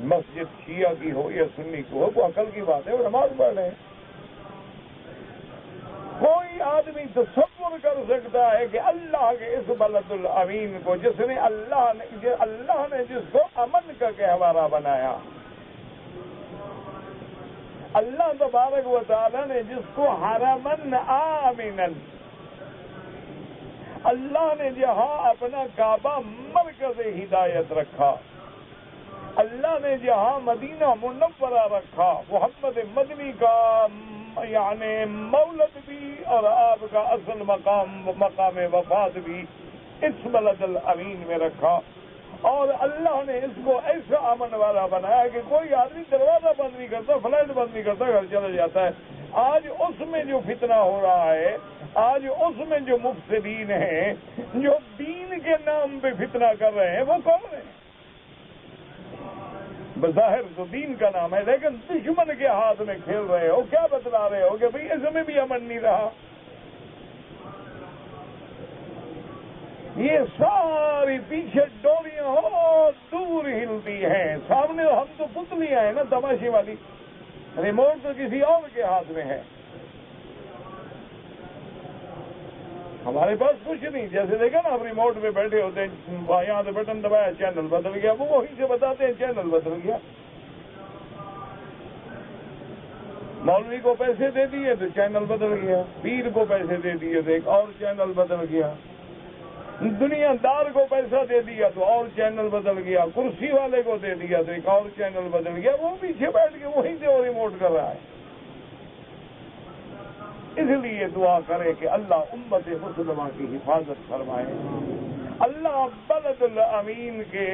مسجد شیعہ کی ہو یا سنی کی ہو، وہ عقل کی بات ہے، وہ نماز پڑھ رہے ہیں. کوئی آدمی تصور کر سکتا ہے کہ اللہ کے اس بلد الامین کو جس نے اللہ نے جس کو امن کا گہوارہ بنایا، اللہ تبارک و تعالی نے جس کو حرمن آمنن، اللہ نے جہاں اپنا کعبہ مرکز ہدایت رکھا، اللہ نے جہاں مدینہ منورہ رکھا، محمد مدنی کا یعنی مولد بھی اور آپ کا اصل مقام وفات بھی اس بلد الامین میں رکھا، اور اللہ نے اس کو ایسا امن والا بنایا کہ کوئی آدمی دروازہ بند نہیں کرتا، فلائٹ بند نہیں کرتا، گھر چلا جاتا ہے. آج اس میں جو فتنہ ہو رہا ہے، آج اس میں جو مفسدین ہیں، جو دین کے نام پہ فتنہ کر رہے ہیں، وہ کون ہیں؟ بظاہر تو دین کا نام ہے، لیکن دشمن کے ہاتھ میں کھیل رہے ہو. کیا بتلا رہے ہو کہ بھئی اس میں بھی امن نہیں رہا؟ یہ ساری پیچھے ڈوریاں دور ہلتی ہیں، سامنے ہم تو پتلیاں ہیں نا تماشی والی، ریموٹ تو کسی اور کے ہاتھ میں ہے، ہمارے پاس کچھ نہیں. جیسے دیکھا نا ہم ریموٹ پہ بیٹھے ہوتے ہیں، یہاں سے بٹن دبایا چینل بدل گیا، وہ وہیں سے بتاتے ہیں چینل بدل گیا. مولوی کو پیسے دے دیے تو چینل بدل گیا، پیر کو پیسے دے دیے تو ایک اور چینل بدل گیا، دنیا دار کو پیسہ دے دیا تو اور چینل بدل گیا، کرسی والے کو دے دیا تو ایک اور چینل بدل گیا. وہ پیچھے بیٹھ کے وہیں سے وہ ریموٹ کر رہا ہے. اس لیے دعا کرے کہ اللہ امت مسلمہ کی حفاظت فرمائے، اللہ بلد الامین کے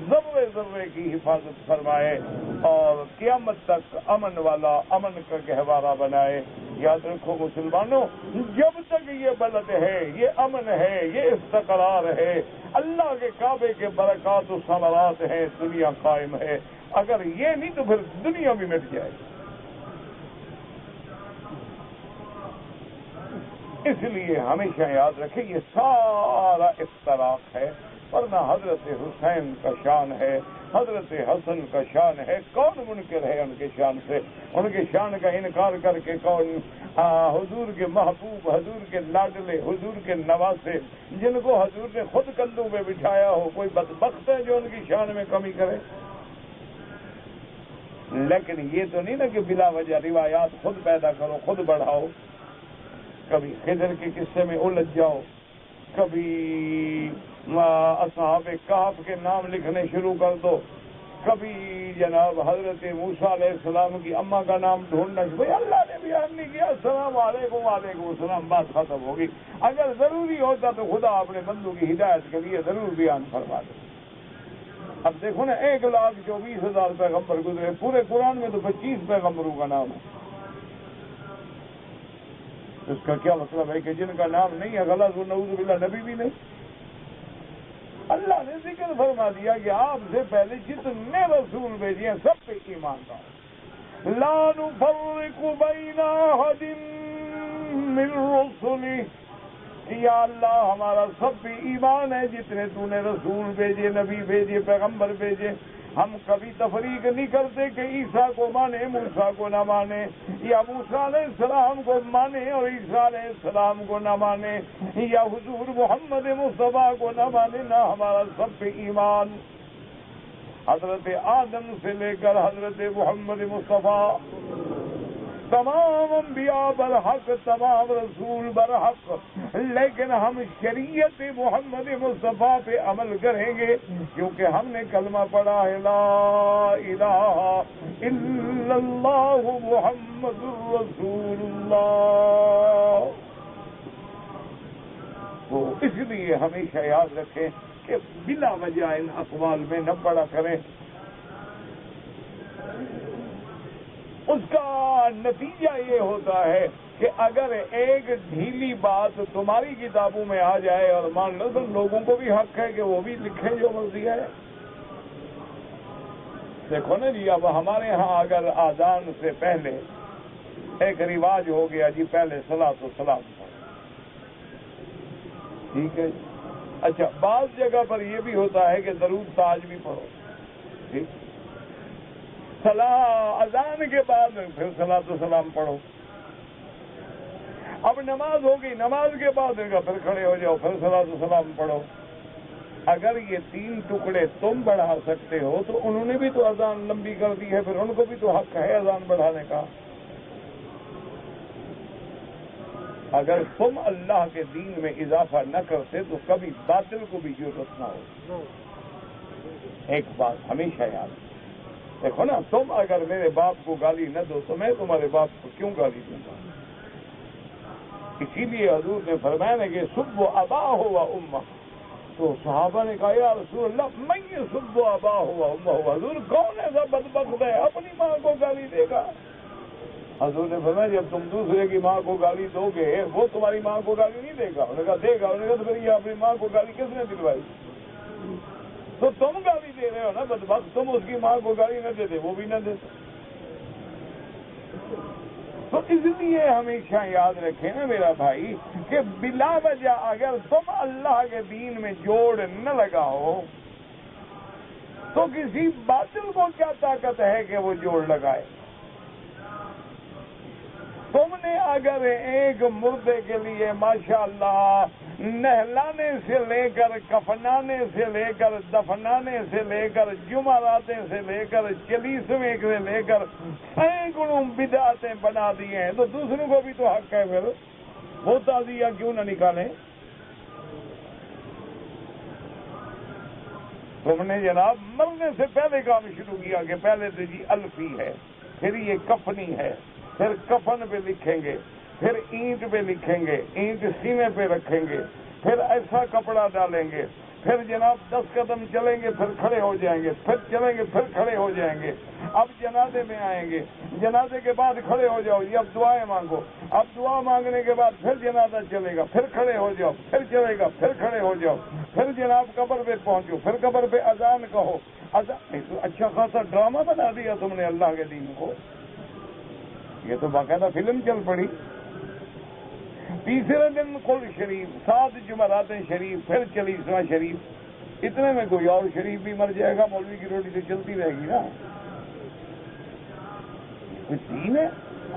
ذرے ذرے کی حفاظت فرمائے اور قیامت تک امن والا، امن کا گہوارہ بنائے. یاد رکھو مسلمانوں، جب تک یہ بلد ہے، یہ امن ہے، یہ استقرار ہے، اللہ کے کعبے کے برکات و ثمرات ہیں، دنیا قائم ہے. اگر یہ نہیں تو پھر دنیا بھی مٹ جائے. اس لیے ہمیشہ یاد رکھیں یہ سارا افتراق ہے، ورنہ حضرت حسین کا شان ہے، حضرت حسن کا شان ہے. کون منکر ہے ان کے شان سے؟ ان کے شان کا انکار کر کے کون؟ حضور کے محبوب، حضور کے لاڈلے، حضور کے نواسے، جن کو حضور نے خود کندھوں پہ بٹھایا ہو، کوئی بدبخت ہے جو ان کی شان میں کمی کرے؟ لیکن یہ تو نہیں نا کہ بلا وجہ روایات خود پیدا کرو، خود بڑھاؤ. کبھی خضر کے قصے میں الجھ جاؤ، کبھی اصحاب کہف کے نام لکھنے شروع کر دو، کبھی جناب حضرت موسیٰ علیہ السلام کی اماں کا نام ڈھونڈنا. بھائی اللہ نے بیان نہیں کیا، السلام علیکم وعلیکم السلام، بات ختم ہوگی. اگر ضروری ہوتا تو خدا اپنے بندوں کی ہدایت کے لیے ضرور بیان فرما دے. اب دیکھو نا، 1,24,000 پیغمبر گزرے، پورے قرآن میں تو 25 پیغمبروں کا نام ہے. اس کا کیا مطلب ہے کہ جن کا نام نہیں ہے غلط و نعوذ باللہ نبی بھی نہیں؟ اللہ نے ذکر فرما دیا کہ آپ سے پہلے جتنے رسول بھیجے ہیں سب پہ ایمان لاؤ. لا نفرق بین احد من رسلہ، یا اللہ ہمارا سب پہ ایمان ہے، جتنے تو نے رسول بھیجے، نبی بھیجے، پیغمبر بھیجے، ہم کبھی تفریق نہیں کرتے کہ عیسیٰ کو مانے موسیٰ کو نہ مانے، یا موسیٰ علیہ السلام کو مانے اور عیسیٰ علیہ السلام کو نہ مانے، یا حضور محمد مصطفیٰ کو نہ مانے. نہ، ہمارا سب پہ ایمان، حضرت آدم سے لے کر حضرت محمد مصطفیٰ، تمام انبیاء برحق، تمام رسول برحق، لیکن ہم شریعت محمد مصطفیٰ پہ عمل کریں گے کیونکہ ہم نے کلمہ پڑھا ہے لا الہ الا اللہ محمد رسول اللہ. تو اس لیے ہمیشہ یاد رکھیں کہ بلا وجہ ان اقوال میں نہ پڑا کریں. اس کا نتیجہ یہ ہوتا ہے کہ اگر ایک ڈھیلی بات تمہاری کتابوں میں آ جائے، اور مان لو تو لوگوں کو بھی حق ہے کہ وہ بھی لکھیں جو مرضی ہے. اب دیکھو نا، 1,24,000 پیغمبر گزرے، پورے قرآن میں تو 25 پیغمبروں کا نام ہے. دیکھو نا جی، اب ہمارے ہاں اگر آذان سے پہلے ایک رواج ہو گیا جی، پہلے صلاۃ و سلام پڑھو، ٹھیک ہے جی۔ اچھا، بعض جگہ پر یہ بھی ہوتا ہے کہ درود تاج بھی پڑھو، ٹھیک، اذان کے بعد پھر صلاۃ و سلام پڑھو۔ اب نماز ہوگی، نماز کے بعد پھر کھڑے ہو جاؤ، پھر صلاۃ و سلام پڑھو۔ اگر یہ 3 ٹکڑے تم بڑھا سکتے ہو تو انہوں نے بھی تو اذان لمبی کر دی ہے، پھر ان کو بھی تو حق ہے اذان بڑھانے کا۔ اگر تم اللہ کے دین میں اضافہ نہ کرتے تو کبھی باطل کو بھی ضرورت نہ ہو۔ ایک بات ہمیشہ یاد، دیکھو نا، تم اگر میرے باپ کو گالی نہ دو تو میں تمہارے باپ کو کیوں گالی دوں گا؟ اسی لیے حضور نے فرمایا نا کہ سب ابا ہوا امہ، تو صحابہ نے کہا یا رسول اللہ میں یہ سب ابا ہوا امہ ہوا، حضور کون ایسا بدبخت ہے اپنی ماں کو گالی دے گا؟ حضور نے فرمایا جب تم دوسرے کی ماں کو گالی دو گے وہ تمہاری ماں کو گالی نہیں دے گا۔ انہوں نے کہا دے گا۔ انہوں نے کہا تو پھر یہ اپنی ماں کو گالی کس نے دلوائی؟ تو تم گالی دے رہے ہو نا بدبخت، تم اس کی ماں کو گالی نہ دیتے وہ بھی نہ دیتے۔ تو اس لیے ہمیشہ یاد رکھیں نا میرا بھائی کہ بلا وجہ اگر تم اللہ کے دین میں جوڑ نہ لگاؤ تو کسی باطل کو کیا طاقت ہے کہ وہ جوڑ لگائے؟ تم نے اگر ایک مردے کے لیے ماشاءاللہ نہلانے سے لے کر کفنانے سے لے کر دفنانے سے لے کر جمعراتیں سے لے کر چلیسویں سے لے کر سینکڑوں بدعتیں بنا دی ہیں تو دوسروں کو بھی تو حق ہے پھر وہ تعزیہ کیوں نہ نکالیں؟ تم نے جناب مرنے سے پہلے کام شروع کیا کہ پہلے تو جی الفی ہے، پھر یہ کفنی ہے، پھر کفن پہ لکھیں گے، پھر اینٹ پہ لکھیں گے، اینٹ سینے پہ رکھیں گے، پھر ایسا کپڑا ڈالیں گے، پھر جناب 10 قدم چلیں گے پھر کھڑے ہو جائیں گے، پھر چلیں گے پھر کھڑے ہو جائیں گے، اب جنازے میں آئیں گے، جنازے کے بعد کھڑے ہو جاؤ جی، اب دعائیں مانگو، اب دعا مانگنے کے بعد پھر جنازہ چلے گا، پھر کھڑے ہو جاؤ، پھر چلے گا، پھر کھڑے ہو جاؤ، پھر جناب قبر پہ پہنچو، پھر قبر پہ اذان کہو۔ اذان تو اچھا خاصا ڈرامہ بنا دیا تم نے اللہ کے دین کو، یہ تو باقاعدہ فلم چل پڑی۔ تیسرے دن قل شریف، 7 جمعراتیں شریف، پھر چلیسواں شریف، اتنے میں کوئی اور شریف بھی مر جائے گا، مولوی کی روٹی تو چلتی رہے گی نا۔ کوئی دین ہے؟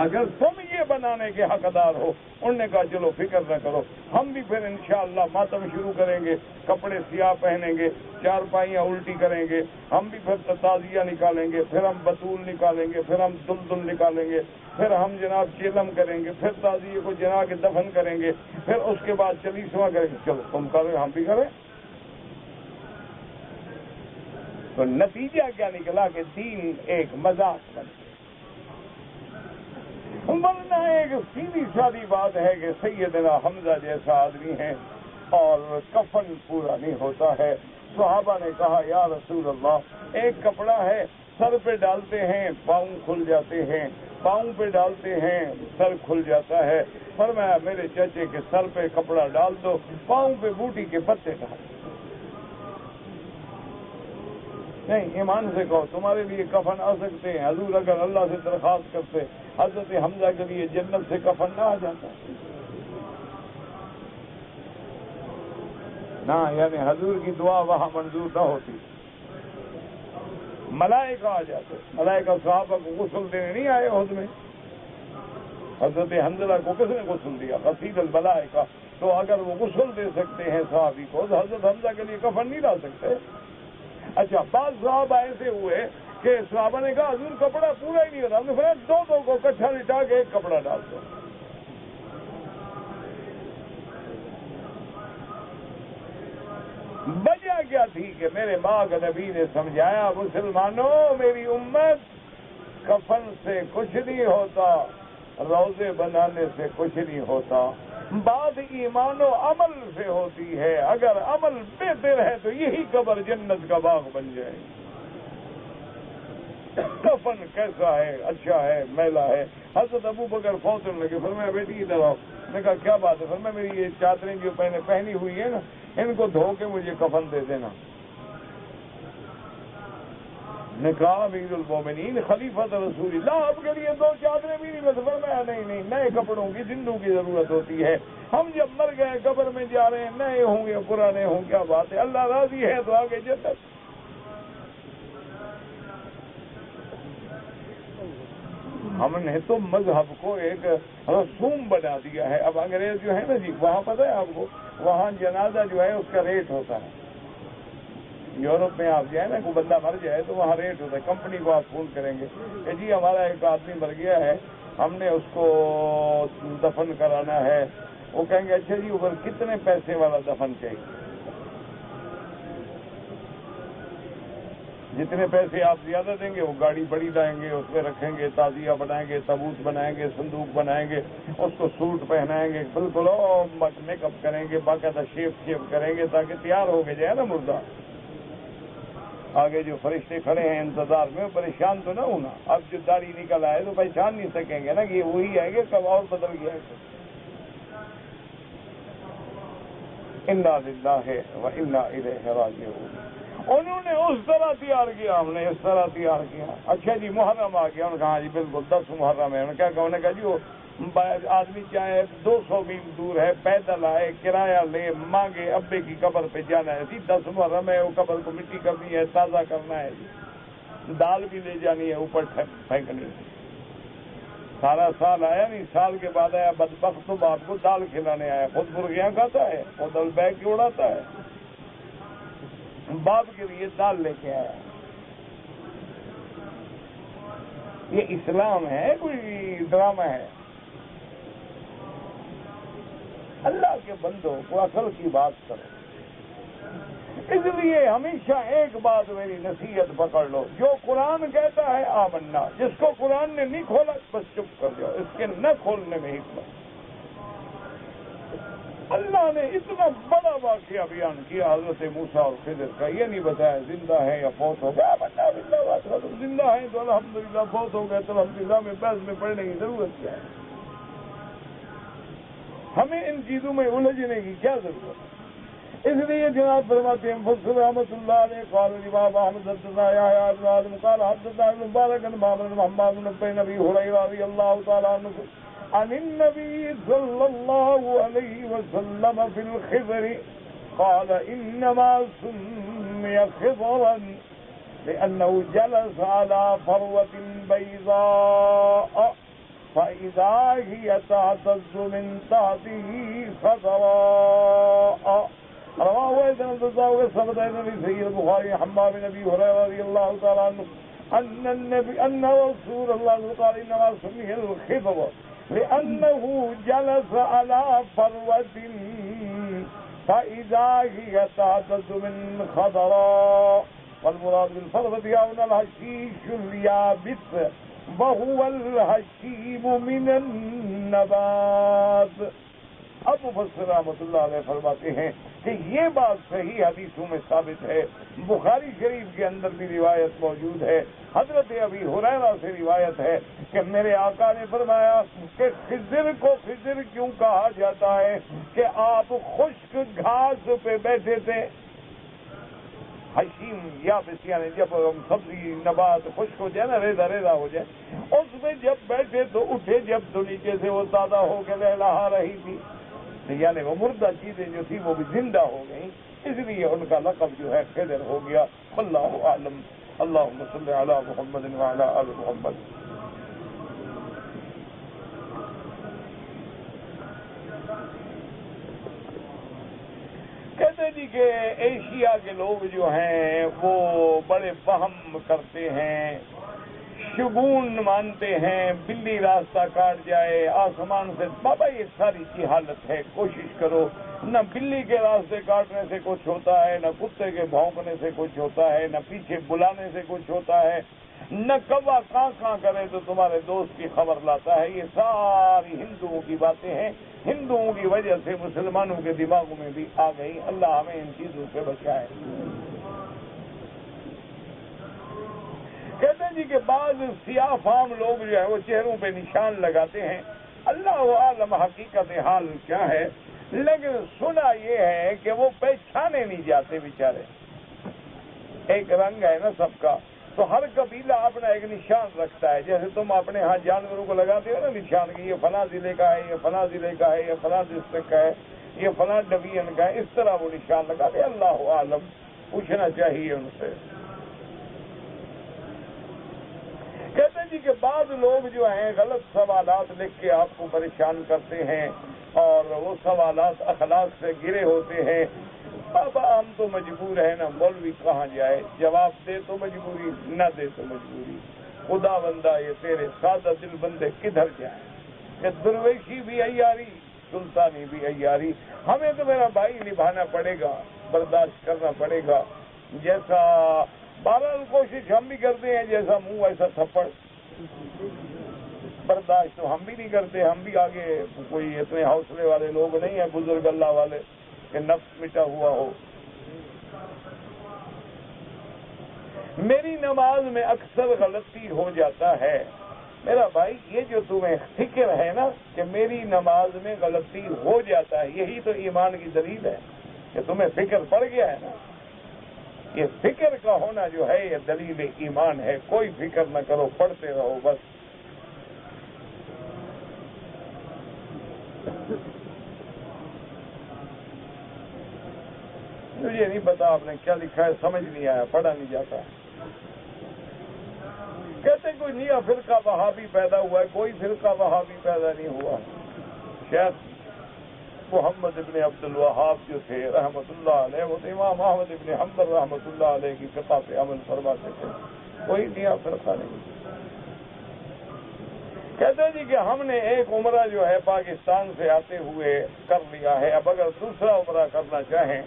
اگر تم یہ بنانے کے حقدار ہو، انہوں نے کہا چلو فکر نہ کرو، ہم بھی پھر انشاءاللہ ماتم شروع کریں گے، کپڑے سیاہ پہنیں گے، 4 پائیاں الٹی کریں گے، ہم بھی پھر تعزیہ نکالیں گے، پھر ہم بطول نکالیں گے، پھر ہم دلدل نکالیں گے، پھر ہم جناب چیلم کریں گے، پھر تعزیے کو جنا کے دفن کریں گے، پھر اس کے بعد چلیسواں کریں گے۔ چلو تم کریں ہم بھی کریں، تو نتیجہ کیا نکلا کہ دین ایک مذاق بن گیا۔ ورنہ ایک سیدھی سادی بات ہے کہ سیدنا حمزہ جیسا آدمی ہے اور کفن پورا نہیں ہوتا ہے۔ صحابہ نے کہا یا رسول اللہ، ایک کپڑا ہے، سر پہ ڈالتے ہیں پاؤں کھل جاتے ہیں، پاؤں پہ ڈالتے ہیں سر کھل جاتا ہے۔ فرمایا میرے چچے کے سر پہ کپڑا ڈال دو، پاؤں پہ بوٹی کے پتے ڈال دو۔ نہیں، ایمان سے کہو تمہارے لیے کفن آ سکتے ہیں؟ حضور اگر اللہ سے درخواست کرتے حضرت حمزہ کے لیے جنت سے کفن نہ آ جاتا؟ نہ، یعنی حضور کی دعا وہاں منظور نہ ہوتی، ملائکہ آ جاتے۔ ملائکہ صحابہ کو غسل دینے نہیں آئے عہد میں؟ حضرت حنظلہ کو کس نے غسل دیا؟ غسیل الملائکہ۔ تو اگر وہ غسل دے سکتے ہیں صحابی کو تو حضرت حمزہ کے لیے کفن نہیں ڈال سکتے؟ اچھا، بعض صحابہ ایسے ہوئے کہ صحابہ نے کہا حضور کپڑا پورا ہی نہیں ہوتا، ہم نے فرمایا 2 کو اکٹھا لٹا کے ایک کپڑا ڈال دو۔ وجہ کیا تھی کہ میرے ماں کا نبی نے سمجھایا مسلمانوں میری امت کفن سے کچھ نہیں ہوتا، روزے بنانے سے کچھ نہیں ہوتا، بات ایمان و عمل سے ہوتی ہے۔ اگر عمل بہتر ہے تو یہی قبر جنت کا باغ بن جائے۔ کفن کیسا ہے، اچھا ہے، میلا ہے؟ حضرت ابو بکر فوت ہونے لگے، فرمایا بیٹی ادھر آؤ۔ میں نے کہا کیا بات ہے؟ فرمایا میری یہ چادریں جو پہنی ہوئی ہیں نا، ان کو دھو کے مجھے کفن دے دینا۔ نے کہا امیر المومنین خلیفۃ رسول اللہ آپ کے لیے 2 چادریں بھی نہیں بس فرمایا نہیں نئے کپڑوں کی زندوں کی ضرورت ہوتی ہے. ہم جب مر گئے قبر میں جا رہے ہیں نئے ہوں گے پرانے ہوں کیا بات ہے, اللہ راضی ہے تو آگے جنت. ہم نے تو مذہب کو ایک رسوم بنا دیا ہے. اب انگریز جو ہے نا جی وہاں پتہ ہے آپ کو وہاں جنازہ جو ہے اس کا ریٹ ہوتا ہے. یورپ میں آپ جائیں نا کوئی بندہ مر جائے تو وہاں ریٹ ہوتا ہے. کمپنی کو آپ فون کریں گے کہ جی ہمارا ایک آدمی مر گیا ہے ہم نے اس کو دفن کرانا ہے. وہ کہیں گے اچھا جی اوپر کتنے پیسے والا دفن چاہیے. جتنے پیسے آپ زیادہ دیں گے وہ گاڑی بڑی لائیں گے اس پہ رکھیں گے تعزیہ بنائیں گے تابوت بنائیں گے صندوق بنائیں گے اس کو سوٹ پہنائیں گے بالکل میک اپ کریں گے باقاعدہ شیپ کریں گے تاکہ تیار ہو کے جائے نا مردہ. آگے جو فرشتے کھڑے ہیں انتظار میں پریشان تو نہ ہونا. اب جو داڑھی نکل آئے تو پہچان نہیں سکیں گے نا کہ یہ وہی ہے کہ کب اور بدل گیا ہے. انا للہ و انا الیہ راجعون. انہوں نے اس طرح تیار کیا ہم نے اس طرح تیار کیا. اچھا جی محرم آ گیا. انہوں نے کہا جی بالکل 10 محرم ہے. انہوں نے کیا کہا, کہا جی وہ آدمی چاہے 200 میل دور ہے پیدل آئے کرایہ لے مانگے ابے کی قبر پہ جانا ہے جی. 10 محرم ہے وہ قبر کو مٹی کرنی ہے تازہ کرنا ہے جی. دال بھی لے جانی ہے اوپر پھینکنی. سارا سال آیا نہیں سال کے بعد آیا بدبخت تو باپ کو دال کھلانے آیا. خود مرغیاں کھاتا ہے خود بیگ کی اڑاتا ہے. باپ کے لیے دال لے کے آیا. یہ اسلام ہے کوئی ڈرامہ ہے؟ اللہ کے بندوں کو عقل کی بات کرو. اس لیے ہمیشہ ایک بات میری نصیحت پکڑ لو, جو قرآن کہتا ہے آمنا. جس کو قرآن نے نہیں کھولا بس چپ کر جاؤ. اس کے نہ کھولنے میں حکمت. اللہ نے اتنا بڑا واقعہ بیان کیا حضرت موسیٰ اور خضر کا. یہ نہیں بتایا زندہ ہے یا فوت ہو گیا. بندہ زندہ بات کرو. زندہ ہے تو الحمدللہ, فوت ہو گیا تو الحمدللہ. میں بحث میں پڑھنے کی ضرورت کیا ہے؟ ہمیں ان چیزوں میں الجھنے کی کیا ضرورت ہے؟ اس لیے جناب فرماتے ہیں مفسر رحمۃ اللہ علیہ قال الامام احمد حدثنا يحيى بن آدم قال حدثنا ابن مبارك عن محمد بن حماد بن ابي هريره رضي الله تعالى عنه عن النبي صلى الله عليه وسلم في الخضر قال انما سمي خضرا لانه جلس على فروة بيضاء فإذا هي تعتز من تحته خضراء. رواه أيضا البزار وثبت أيضا في سيد البخاري حماد بن أبي هريرة رضي الله تعالى عنه أن رسول الله قال إنما سمي الخضر لأنه جلس على فروة فإذا هي تعتز من خضراء. والمراد بالفروة هنا الحشيش اليابس وهو الحشيم من النبات. اب مفسر رحمۃ اللہ علیہ فرماتے ہیں کہ یہ بات صحیح حدیثوں میں ثابت ہے. بخاری شریف کے اندر بھی روایت موجود ہے. حضرت ابی ہریرہ سے روایت ہے کہ میرے آقا نے فرمایا کہ خضر کو خضر کیوں کہا جاتا ہے کہ آپ خشک گھاس پہ بیٹھے تھے. حشیم یا بس یعنی جب سبزی نبات خشک ہو جائے نا ریزا ریزا ہو جائے اس میں جب بیٹھے تو اٹھے جب تو نیچے سے وہ تازہ ہو کے لہلہا رہی تھی یعنی وہ مردہ چیزیں جو تھی وہ بھی زندہ ہو گئیں. اس لیے ان کا لقب جو ہے خضر ہو گیا. واللہ اعلم. اللہم صلی علی محمد وعلی آل محمد. کہتے جی کہ ایشیا کے لوگ جو ہیں وہ بڑے وہم کرتے ہیں شگون مانتے ہیں. بلی راستہ کاٹ جائے آسمان سے بابا یہ ساری کی حالت ہے. کوشش کرو نہ بلی کے راستے کاٹنے سے کچھ ہوتا ہے نہ کتے کے بھونکنے سے کچھ ہوتا ہے نہ پیچھے بلانے سے کچھ ہوتا ہے نہ کوا کاں کرے تو تمہارے دوست کی خبر لاتا ہے. یہ ساری ہندوؤں کی باتیں ہیں. ہندوؤں کی وجہ سے مسلمانوں کے دماغوں میں بھی آ گئی. اللہ ہمیں ان چیزوں سے بچائے. کہتے ہیں جی کہ بعض سیاہ فام لوگ جو ہے وہ چہروں پہ نشان لگاتے ہیں. اللہ عالم حقیقت حال کیا ہے لیکن سنا یہ ہے کہ وہ پہچانے نہیں جاتے بیچارے. ایک رنگ ہے نا سب کا. تو ہر قبیلہ اپنا ایک نشان رکھتا ہے. جیسے تم اپنے ہاں جانوروں کو لگاتے ہو نا نشان کہ یہ فلاں ضلع کا ہے، یہ فلاں ضلع کا ہے، یہ فلاں ڈسٹرکٹ کا ہے، یہ فلاں ڈویژن کا ہے، اس طرح وہ نشان لگا دے. اللہ عالم، پوچھنا چاہیے ان سے. کہتے ہیں جی کہ بعض لوگ جو ہیں غلط سوالات لکھ کے آپ کو پریشان کرتے ہیں اور وہ سوالات اخلاق سے گرے ہوتے ہیں. اب ہم تو مجبور ہیں نا، مولوی کہاں جائے، جواب دے تو مجبوری، نہ دے تو مجبوری. خدا بندہ یہ تیرے سادہ دل بندے کدھر جائیں؟ کہ درویشی بھی عیاری، سلطانی بھی عیاری. ہمیں تو میرا بھائی نبھانا پڑے گا، برداشت کرنا پڑے گا. جیسا بہرحال کوشش ہم بھی کرتے ہیں، جیسا منہ ویسا تھپڑ. برداشت تو ہم بھی نہیں کرتے. ہم بھی آگے کوئی اتنے حوصلے والے لوگ نہیں ہیں، بزرگ اللہ والے کہ نفس مٹا ہوا ہو. میری نماز میں اکثر غلطی ہو جاتا ہے. میرا بھائی یہ جو تمہیں فکر ہے نا کہ میری نماز میں غلطی ہو جاتا ہے، یہی تو ایمان کی دلیل ہے کہ تمہیں فکر پڑ گیا ہے نا. یہ فکر کا ہونا جو ہے یہ دلیل ایمان ہے. کوئی فکر نہ کرو، پڑھتے رہو بس. مجھے نہیں پتا آپ نے کیا لکھا ہے، سمجھ نہیں آیا، پڑھا نہیں جاتا. کہتے کوئی نیا فرقہ وہابی پیدا ہوا ہے. کوئی فرقہ وہابی پیدا نہیں ہوا. شیخ محمد ابن عبد الوہاب جو تھے رحمۃ اللہ علیہ، وہ امام احمد ابن حنبل رحمۃ اللہ علیہ کی فقہ پہ عمل فرماتے تھے. کوئی نیا فرقہ نہیں. کہتے جی کہ ہم نے ایک عمرہ جو ہے پاکستان سے آتے ہوئے کر لیا ہے. اب اگر دوسرا عمرہ کرنا چاہیں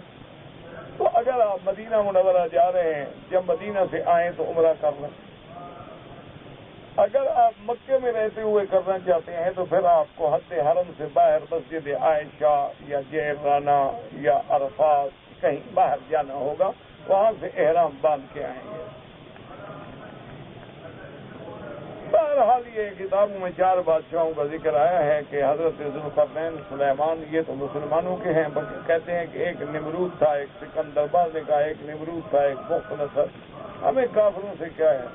تو اگر آپ مدینہ منورہ جا رہے ہیں، جب مدینہ سے آئیں تو عمرہ کر لیں. اگر آپ مکے میں رہتے ہوئے کرنا چاہتے ہیں تو پھر آپ کو حد حرم سے باہر مسجد عائشہ یا جیرانہ یا عرفات کہیں باہر جانا ہوگا، وہاں سے احرام باندھ کے آئیں گے. بہرحال یہ کتابوں میں 4 بادشاہوں کا ذکر آیا ہے کہ حضرت ذوالقرنین سلیمان یہ تو مسلمانوں کے ہیں، کہتے ہیں کہ ایک نمرود تھا، ایک سکندر بازے کا، ایک نمرود تھا، ایک بخت نصر. ہمیں کافروں سے کیا ہے.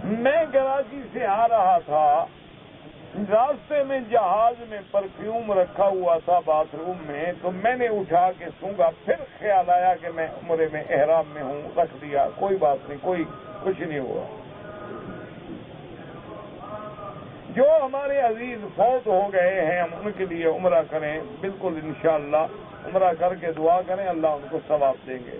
میں کراچی سے آ رہا تھا، راستے میں جہاز میں پرفیوم رکھا ہوا تھا باتھ روم میں، تو میں نے اٹھا کے سونگا. پھر خیال آیا کہ میں عمرے میں احرام میں ہوں، رکھ دیا. کوئی بات نہیں، کچھ نہیں ہوا. جو ہمارے عزیز فوت ہو گئے ہیں ہم ان کے لیے عمرہ کریں، بالکل انشاءاللہ عمرہ کر کے دعا کریں، اللہ ان کو ثواب دیں گے.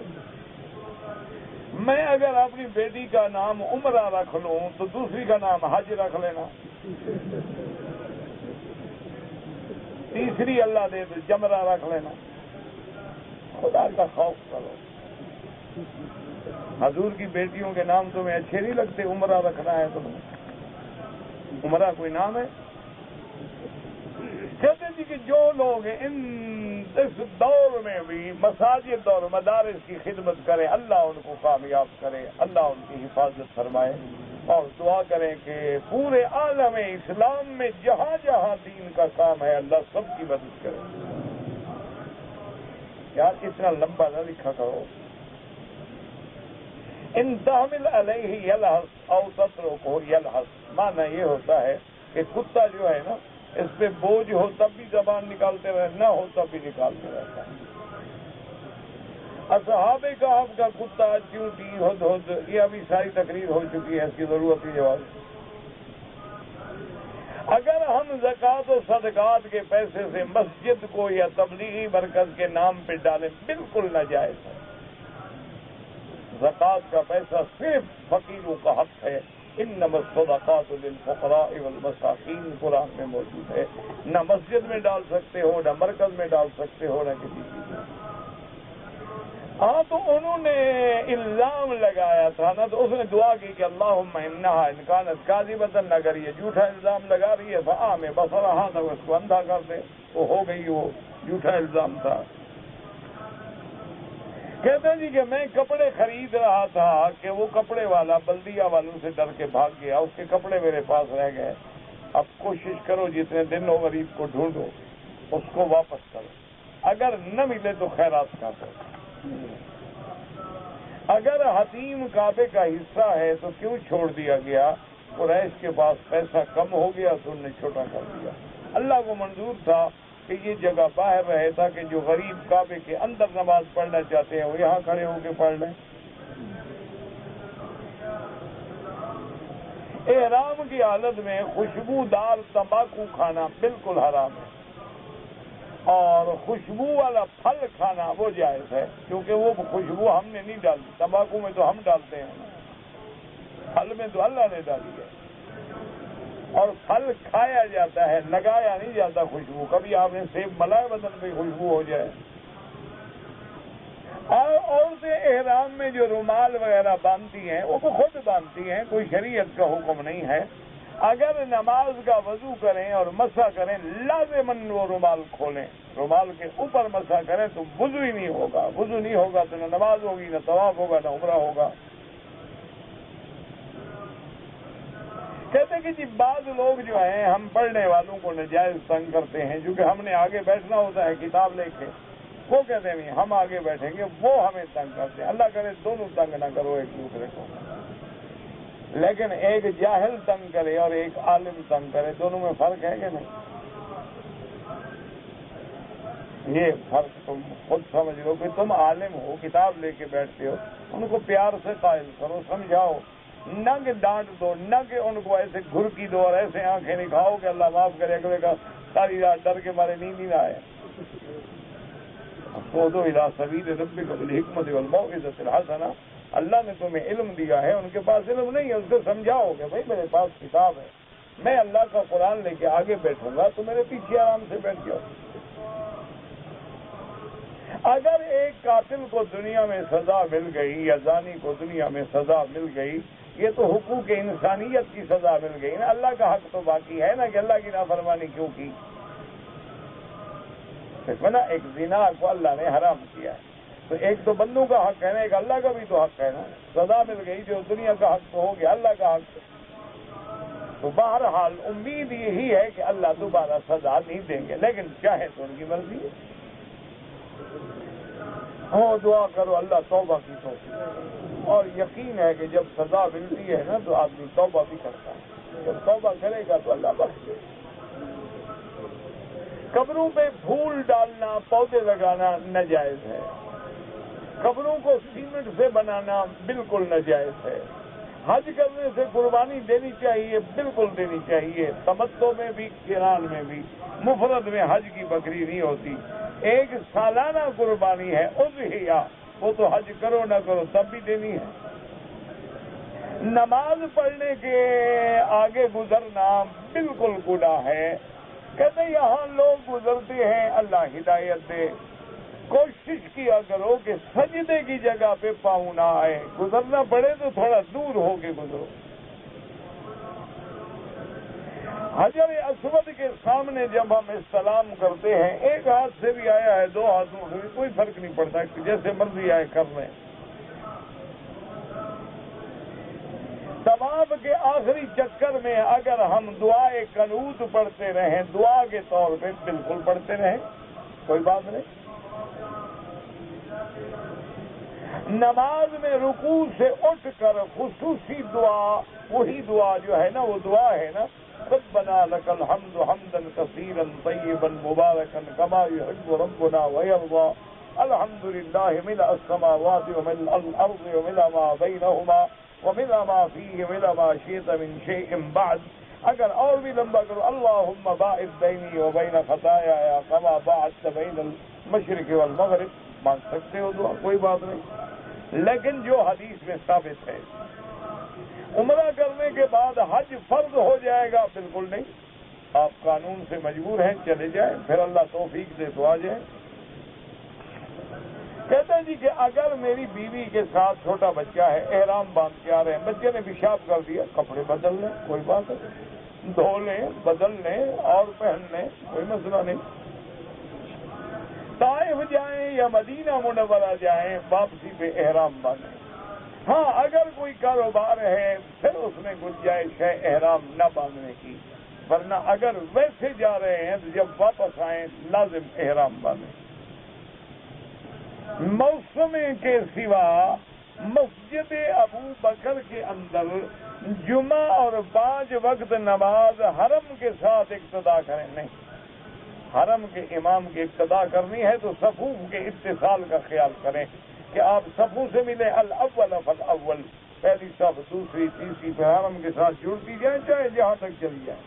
میں اگر اپنی بیٹی کا نام عمرہ رکھ لوں تو دوسری کا نام حج رکھ لینا. تیسری اللہ دے تو جمرہ رکھ لینا. خدا کا خوف کرو. حضور کی بیٹیوں کے نام تمہیں اچھے نہیں لگتے؟ عمرہ رکھنا ہے تمہیں. عمرہ کوئی نام ہے؟ کہتے جی کہ جو لوگ اس دور میں بھی مساجد اور مدارس کی خدمت کریں، اللہ ان کو کامیاب کرے، اللہ ان کی حفاظت فرمائے. اور دعا کریں کہ پورے عالم اسلام میں جہاں جہاں دین کا کام ہے اللہ سب کی مدد کرے. یار اتنا لمبا نہ لکھا کرو. ان تحمل علیہ یلحظ او تترکہ یلحظ، معنی یہ ہوتا ہے کہ کتا جو ہے نا اس پہ بوجھ ہو تب بھی زبان نکالتے رہے، نہ ہو تب بھی نکالتے رہتا ہے. اصحاب کہف کا کتا، چیونٹی، ہدہد، یہ ابھی ساری تقریر ہو چکی ہے، اس کی ضرورت ہی جواب. اگر ہم زکوٰۃ و صدقات کے پیسے سے مسجد کو یا تبلیغی مرکز کے نام پہ ڈالیں، بالکل ناجائز ہے. زکوٰۃ کا پیسہ صرف فقیروں کا حق ہے. انما الصدقات للفقراء والمساکین قرآن میں موجود ہے. نہ مسجد میں ڈال سکتے ہو، نہ مرکز میں ڈال سکتے ہو، نہ کسی چیز میں. ہاں تو انہوں نے الزام لگایا تھا نا، تو اس نے دعا کی کہ اللہم انہا ان کانت کاذبۃ، اگر یہ جھوٹا الزام لگا رہی ہے فاعمی بصرہا، تو اس کو اندھا کر دے. وہ ہو گئی، وہ جھوٹا الزام تھا. کہتے ہیں جی کہ میں کپڑے خرید رہا تھا کہ وہ کپڑے والا بلدیہ والوں سے ڈر کے بھاگ گیا، اس کے کپڑے میرے پاس رہ گئے. اب کوشش کرو جتنے دن ہو غریب کو ڈھونڈو، اس کو واپس کرو. اگر نہ ملے تو خیرات کا دو. اگر حتیم کعبے کا حصہ ہے تو کیوں چھوڑ دیا گیا؟ قریش کے پاس پیسہ کم ہو گیا تو انہوں نے چھوٹا کر دیا۔ اللہ کو منظور تھا کہ یہ جگہ باہر رہے تاکہ جو غریب کعبے کے اندر نماز پڑھنا چاہتے ہیں وہ یہاں کھڑے ہو کے پڑھ لیں۔ احرام کی حالت میں خوشبودار تمباکو کھانا بالکل حرام ہے، اور خوشبو والا پھل کھانا وہ جائز ہے، کیونکہ وہ خوشبو ہم نے نہیں ڈالی، تمباکو میں تو ہم ڈالتے ہیں، پھل میں تو اللہ نے ڈالی ہے، اور پھل کھایا جاتا ہے، لگایا نہیں جاتا خوشبو۔ کبھی آپ نے سیب ملائے بدن پہ خوشبو ہو جائے۔ اور عورتیں احرام میں جو رومال وغیرہ باندھتی ہیں وہ خود باندھتی ہیں، کوئی شریعت کا حکم نہیں ہے۔ اگر نماز کا وضو کریں اور مسح کریں لازماً وہ رومال کھولیں، رومال کے اوپر مسح کریں تو وضو ہی نہیں ہوگا، وضو نہیں ہوگا تو نہ نماز ہوگی، نہ طواف ہوگا، نہ عمرہ ہوگا۔ کہتے ہیں کہ جی بعض لوگ جو ہیں ہم پڑھنے والوں کو ناجائز تنگ کرتے ہیں، کیونکہ ہم نے آگے بیٹھنا ہوتا ہے کتاب لے کے، وہ کہتے ہیں ہم آگے بیٹھیں گے، وہ ہمیں تنگ کرتے ہیں۔ اللہ کرے دونوں تنگ نہ کرو ایک دوسرے کو، لیکن ایک جاہل تنگ کرے اور ایک عالم تنگ کرے، دونوں میں فرق ہے کہ نہیں؟ یہ فرق تم خود سمجھ لو کہ تم عالم ہو، کتاب لے کے بیٹھتے ہو، ان کو پیار سے قائل کرو، سمجھاؤ، نہ کہ ڈانٹ دو، نہ کہ ان کو ایسے گھرکی دو اور ایسے آنکھیں نکھاؤ کہ اللہ معاف کرے اگلے کا ساری رات ڈر کے مارے نیند ہی نہ آئے۔ خذوا الی سبیل ربک بالحکمۃ والموعظۃ الحسنہ، اللہ نے تمہیں علم دیا ہے، ان کے پاس علم نہیں ہے، اس کو سمجھاؤ کہ بھائی میرے پاس کتاب ہے، میں اللہ کا قرآن لے کے آگے بیٹھوں گا تو میرے پیچھے آرام سے بیٹھ جاؤ۔ اگر ایک قاتل کو دنیا میں سزا مل گئی یا زانی کو دنیا میں سزا مل گئی، یہ تو حقوق انسانیت کی سزا مل گئی نا، اللہ کا حق تو باقی ہے نا کہ اللہ کی نافرمانی کیوں کی؟ نا ایک زنا کو اللہ نے حرام کیا ہے، تو ایک تو بندوں کا حق ہے نا، ایک اللہ کا بھی تو حق ہے نا، سزا مل گئی جو دنیا کا حق تو ہو گیا، اللہ کا حق تو بہرحال امید یہی ہے کہ اللہ دوبارہ سزا نہیں دیں گے، لیکن چاہے تو ان کی مرضی ہے۔ ہاں دعا کرو اللہ توبہ کی توفیق، اور یقین ہے کہ جب سزا ملتی ہے نا تو آدمی توبہ بھی کرتا ہے، جب توبہ کرے گا تو اللہ بخش دے۔ قبروں پہ پھول ڈالنا، پودے لگانا ناجائز ہے، قبروں کو سیمنٹ سے بنانا بالکل ناجائز ہے، حج کرنے سے قربانی دینی چاہیے، بالکل دینی چاہیے، تمتع میں بھی قران میں بھی، مفرد میں حج کی بکری نہیں ہوتی، ایک سالانہ قربانی ہے اضحیہ، وہ تو حج کرو نہ کرو تب بھی دینی ہے۔ نماز پڑھنے کے آگے گزرنا بالکل گناہ ہے، کہتے ہیں یہاں لوگ گزرتے ہیں، اللہ ہدایت دے، کوشش کیا کرو کہ سجدے کی جگہ پہ پاؤں نہ آئے، گزرنا پڑے تو تھوڑا دور ہو کے گزرو۔ حجر اسود کے سامنے جب ہم استلام کرتے ہیں، ایک ہاتھ سے بھی آیا ہے، دو ہاتھوں سے بھی کوئی فرق نہیں پڑتا، جیسے مرضی آئے کر لیں۔ طواف کے آخری چکر میں اگر ہم دعائے قنوت پڑھتے رہیں، دعا کے طور پہ بالکل پڑھتے رہیں، کوئی بات نہیں۔ نماز میں رکوع سے اٹھ کر خصوصی دعا، وہی دعا جو ہے نا، وہ دعا ہے نا، ربنا لك الحمد حمدا كثيرا طيبا مباركا كما يحب ربنا ويرضى الحمد لله ملء السماوات وملء الارض وملء ما بينهما وملء ما فيه ملء ما شئت من شيء بعد، اگر اور بھی لمبا کرو، اللهم باعد بيني وبين خطاياي كما باعدت بين المشرق والمغرب، مان سکتے ہو دعا، کوئی بات نہیں، لیکن جو حدیث میں ثابت ہے عمرہ کرنے کے بعد حج فرض ہو جائے گا، بالکل نہیں، آپ قانون سے مجبور ہیں، چلے جائیں، پھر اللہ توفیق دے تو آ جائیں۔ کہتے ہیں جی کہ اگر میری بیوی کے ساتھ چھوٹا بچہ ہے، احرام باندھ کے آ رہے ہیں، بچے نے پیشاب کر دیا، کپڑے بدل لیں، کوئی بات نہیں، دھو لیں، بدل لیں اور پہن لیں، کوئی مسئلہ نہیں۔ طائف جائیں یا مدینہ منورہ جائیں، واپسی پہ احرام باندھیں۔ ہاں اگر کوئی کاروبار ہے پھر اس میں گنجائش ہے احرام نہ باندھنے کی، ورنہ اگر ویسے جا رہے ہیں تو جب واپس آئیں لازم احرام باندھیں۔ موسم کے سوا مسجد ابو بکر کے اندر جمعہ اور 5 وقت نماز حرم کے ساتھ اقتدا کریں نہیں. حرم کے امام کی اقتدا کرنی ہے تو صفوف کے اتصال کا خیال کریں کہ آپ صفوف سے ملیں. الاول فالاول، پہلی صف دوسری تیسری پہ حرم کے ساتھ جڑتی جائیں، چاہے جہاں تک چلی جائیں.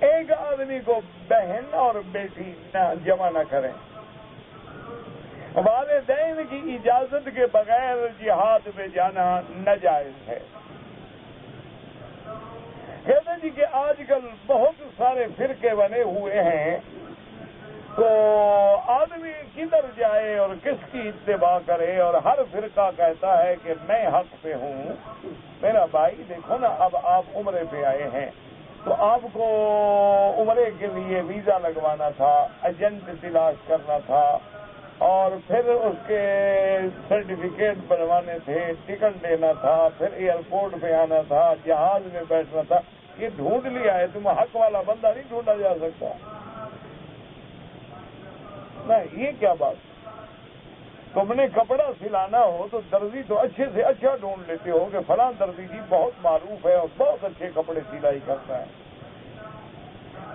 ایک آدمی کو بہن اور بیٹی جمع نہ کریں. والدین کی اجازت کے بغیر جہاد پہ جانا ناجائز ہے. کہتے جی کہ آج کل بہت سارے فرقے بنے ہوئے ہیں، تو آدمی کدھر جائے اور کس کی اتباع کرے، اور ہر فرقہ کہتا ہے کہ میں حق پہ ہوں. میرا بھائی دیکھو نا، اب آپ عمرے پہ آئے ہیں تو آپ کو عمرے کے لیے ویزا لگوانا تھا، ایجنٹ تلاش کرنا تھا، اور پھر اس کے سرٹیفکیٹ بنوانے تھے، ٹکٹ لینا تھا، پھر ایئرپورٹ پہ آنا تھا، جہاز میں بیٹھنا تھا. یہ ڈھونڈ لیا ہے، تم حق والا بندہ نہیں ڈھونڈا جا سکتا. نہیں، یہ کیا بات؟ تم نے کپڑا سلانا ہو تو درزی تو اچھے سے اچھا ڈھونڈ لیتے ہو کہ فلاں درزی جی بہت معروف ہے اور بہت اچھے کپڑے سلائی کرتا ہے.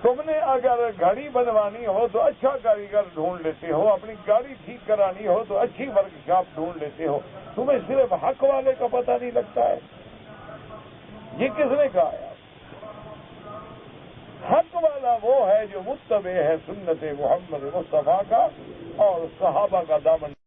تم نے اگر گھڑی بنوانی ہو تو اچھا کاریگر ڈھونڈ لیتے ہو، اپنی گاڑی ٹھیک کرانی ہو تو اچھی ورک شاپ ڈھونڈ لیتے ہو. تمہیں صرف حق والے کا پتہ نہیں لگتا ہے. یہ کس نے کہا ہے؟ حق والا وہ ہے جو متبع ہے سنت محمد مصطفیٰ کا اور صحابہ کا دامن